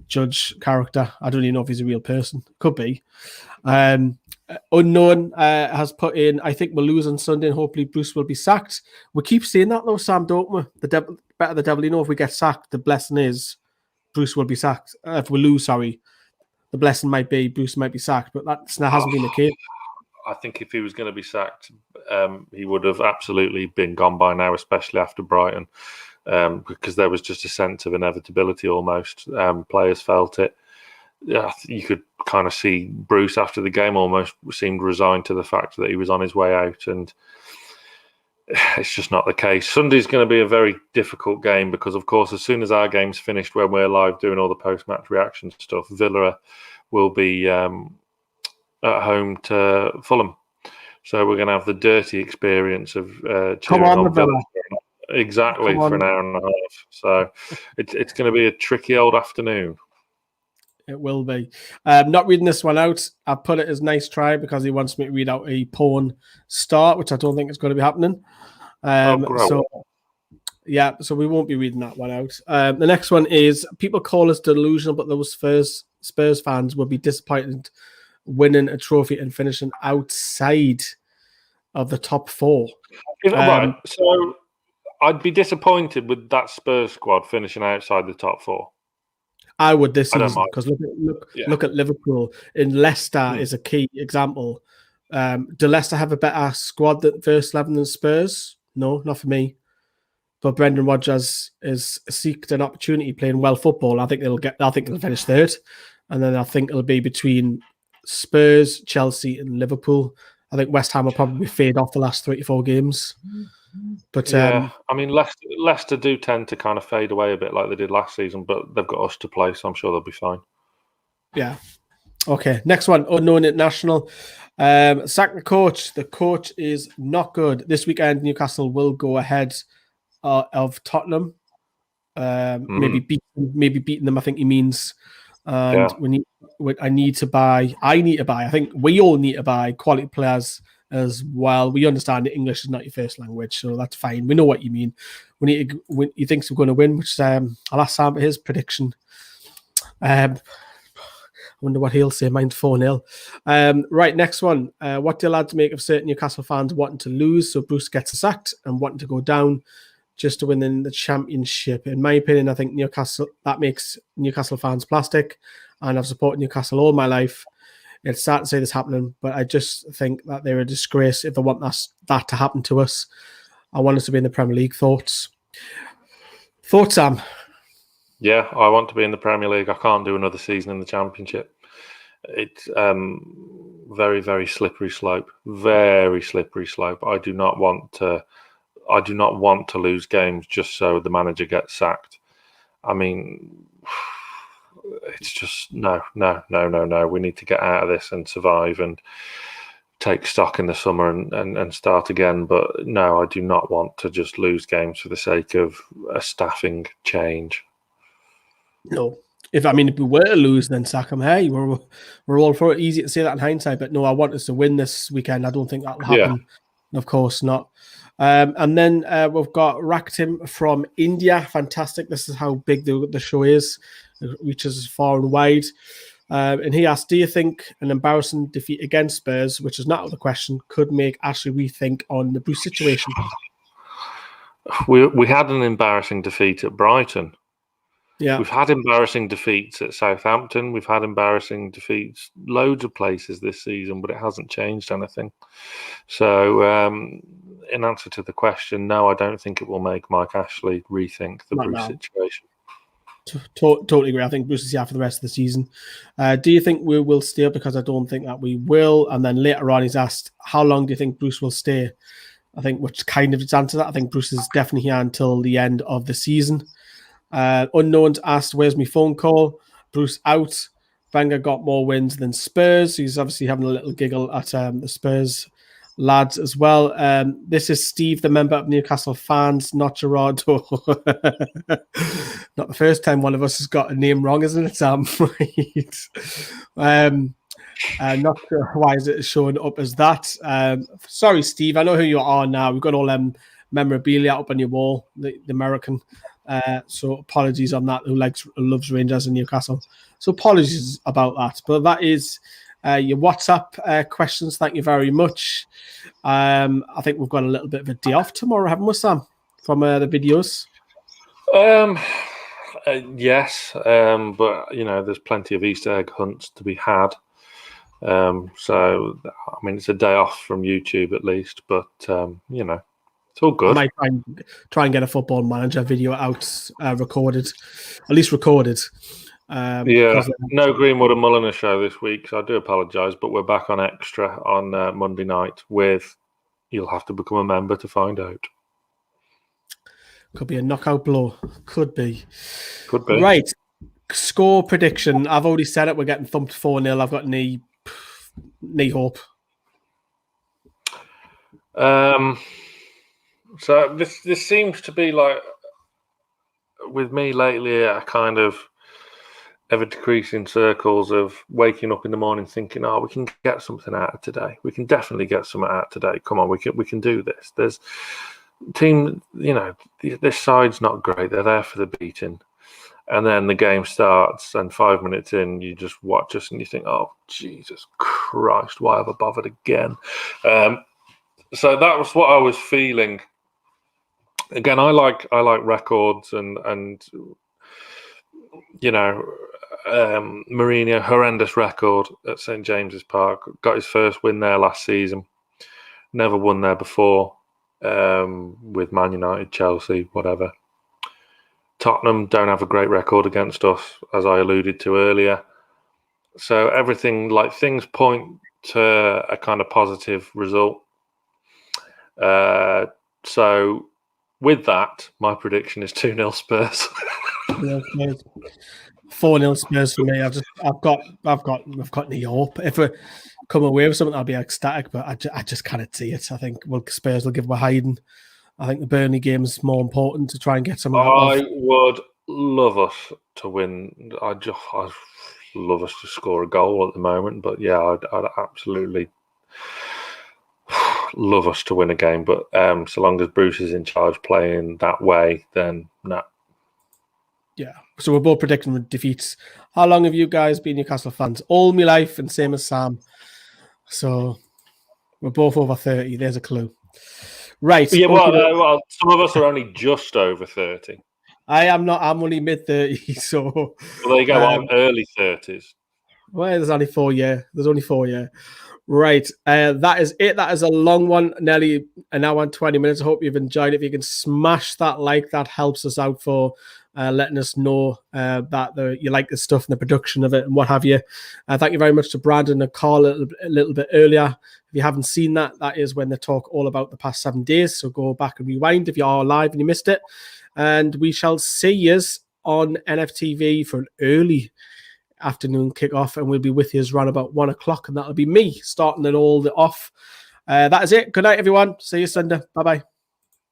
judge character. I don't even know if he's a real person. Could be. Unknown has put in, I think we'll lose on Sunday and hopefully Bruce will be sacked. We keep saying that though, Sam, don't we? The devil, you know, if we get sacked, the blessing is Bruce will be sacked. If we lose, the blessing might be Bruce might be sacked, but that hasn't been the case. I think if he was going to be sacked, he would have absolutely been gone by now, especially after Brighton, because there was just a sense of inevitability almost. Players felt it. Yeah, you could kind of see Bruce after the game almost seemed resigned to the fact that he was on his way out, and it's just not the case. Sunday's going to be a very difficult game because, of course, as soon as our game's finished, when we're live doing all the post-match reaction stuff, Villa will be at home to Fulham. So we're going to have the dirty experience of cheering on Villa. Exactly, for an hour and a half. So it's going to be a tricky old afternoon. It will be. Not reading this one out. I put it as nice try because he wants me to read out a porn start, which I don't think is going to be happening. So we won't be reading that one out. The next one is, people call us delusional, but those Spurs fans will be disappointed winning a trophy and finishing outside of the top four. Right. So I'd be disappointed with that Spurs squad finishing outside the top four. I would this season because look at Liverpool. And Leicester is a key example. Do Leicester have a better squad than first 11 than Spurs? No, not for me. But Brendan Rodgers is seeked an opportunity playing well football. I think they'll finish third, and then I think it'll be between Spurs, Chelsea, and Liverpool. I think West Ham will probably fade off the last 3 to 4 games. But I mean, Leicester do tend to kind of fade away a bit like they did last season, but they've got us to play, so I'm sure they'll be fine. Yeah. Okay. Next one, unknown international. Sack the coach. The coach is not good. This weekend, Newcastle will go ahead of Tottenham. Maybe beating them, I think he means. And I need to buy. I think we all need to buy quality players as well. We understand that English is not your first language, so that's fine. We know what you mean. We need to win. He thinks we're going to win, which I'll ask Sam for his prediction. I wonder what he'll say. Mine's 4-0. Right, next one. What do you lads make of certain Newcastle fans wanting to lose so Bruce gets sacked and wanting to go down just to win in the championship? In my opinion, I think that makes Newcastle fans plastic, and I've supported Newcastle all my life. It's sad to say this happening, but I just think that they're a disgrace if they want that to happen to us. I want us to be in the Premier League. Thoughts, Sam? Yeah, I want to be in the Premier League. I can't do another season in the Championship. It's very, very slippery slope. Very slippery slope. I do not want to lose games just so the manager gets sacked. I mean, it's just no. We need to get out of this and survive and take stock in the summer and start again. But no, I do not want to just lose games for the sake of a staffing change. No. If we were to lose, then sack him. Hey, we're all for it. Easy to say that in hindsight, but no, I want us to win this weekend. I don't think that'll happen. Yeah. Of course not. And then we've got Raktim from India. Fantastic. This is how big the show is. It reaches far and wide. And he asked, do you think an embarrassing defeat against Spurs, which is not out of the question, could make Ashley rethink on the Bruce situation? We had an embarrassing defeat at Brighton. Yeah, we've had embarrassing defeats at Southampton. We've had embarrassing defeats loads of places this season, but it hasn't changed anything. So, in answer to the question, no, I don't think it will make Mike Ashley rethink the Bruce situation. Totally agree. I think Bruce is here for the rest of the season. Do you think we will stay? Because I don't think that we will. And then later on, he's asked, how long do you think Bruce will stay? I think, which kind of answers that. I think Bruce is definitely here until the end of the season. Unknowns asked, where's my phone call? Bruce out. Wenger got more wins than Spurs. He's obviously having a little giggle at the Spurs lads as well. This is Steve, the member of Newcastle fans, not Gerardo. Not the first time one of us has got a name wrong, isn't it, Sam? Not sure why is it showing up as that. Sorry, Steve. I know who you are now. We've got all memorabilia up on your wall, the American. So apologies on that. Who loves Rangers and Newcastle. So apologies about that. But that is your WhatsApp questions. Thank you very much. I think we've got a little bit of a day off tomorrow, haven't we, Sam? From the videos. Yes, but there's plenty of Easter egg hunts to be had. So I mean, it's a day off from YouTube at least, but it's all good. I might try and get a Football Manager video out, recorded, at least recorded. No Greenwood and Mulliner show this week, so I do apologise, but we're back on Extra on Monday night with, you'll have to become a member to find out. Could be a knockout blow. Could be. Right. Score prediction. I've already said it. We're getting thumped 4-0. I've got knee hope. So this seems to be like, with me lately, a kind of ever decreasing circles of waking up in the morning thinking, oh, we can get something out of today. We can definitely get something out of today. Come on, we can do this. There's team, this side's not great. They're there for the beating. And then the game starts, and 5 minutes in, you just watch us and you think, oh, Jesus Christ, why have I bothered again? So that was what I was feeling. Again, I like records and Mourinho, horrendous record at St James's Park. Got his first win there last season. Never won there before with Man United, Chelsea, whatever. Tottenham don't have a great record against us, as I alluded to earlier. So things point to a kind of positive result. So with that, my prediction is 2-0 Spurs. 4-0 Spurs for me. I've got the hope. If we come away with something, I'll be ecstatic. But I just can't see it. I think Spurs will give them a hiding. I think the Burnley game is more important to try and get something out of. I would love us to win. I'd love us to score a goal at the moment. But yeah, I'd absolutely love us to win a game. But so long as Bruce is in charge playing that way, then no. Yeah. So we're both predicting defeats. How long have you guys been Newcastle fans? All my life, and same as Sam. So we're both over 30. There's a clue. Right. Yeah, well, some of us are only just over 30. I am not. I'm only mid-30s. So well, there you go. I'm early 30s. Well, there's only 4 years. Right. That is it. That is a long one, nearly an hour and 20 minutes. I hope you've enjoyed it. If you can smash that like, that helps us out for letting us know that you like the stuff and the production of it and what have you. Thank you very much to Brandon and Carl a little bit earlier. If you haven't seen that, that is when they talk all about the past 7 days. So go back and rewind if you are live and you missed it. And we shall see you on NFTV for an early afternoon kickoff, and we'll be with you around about 1 o'clock, and that'll be me starting it all off. That is it. Good night, everyone. See you Sunday. Bye-bye.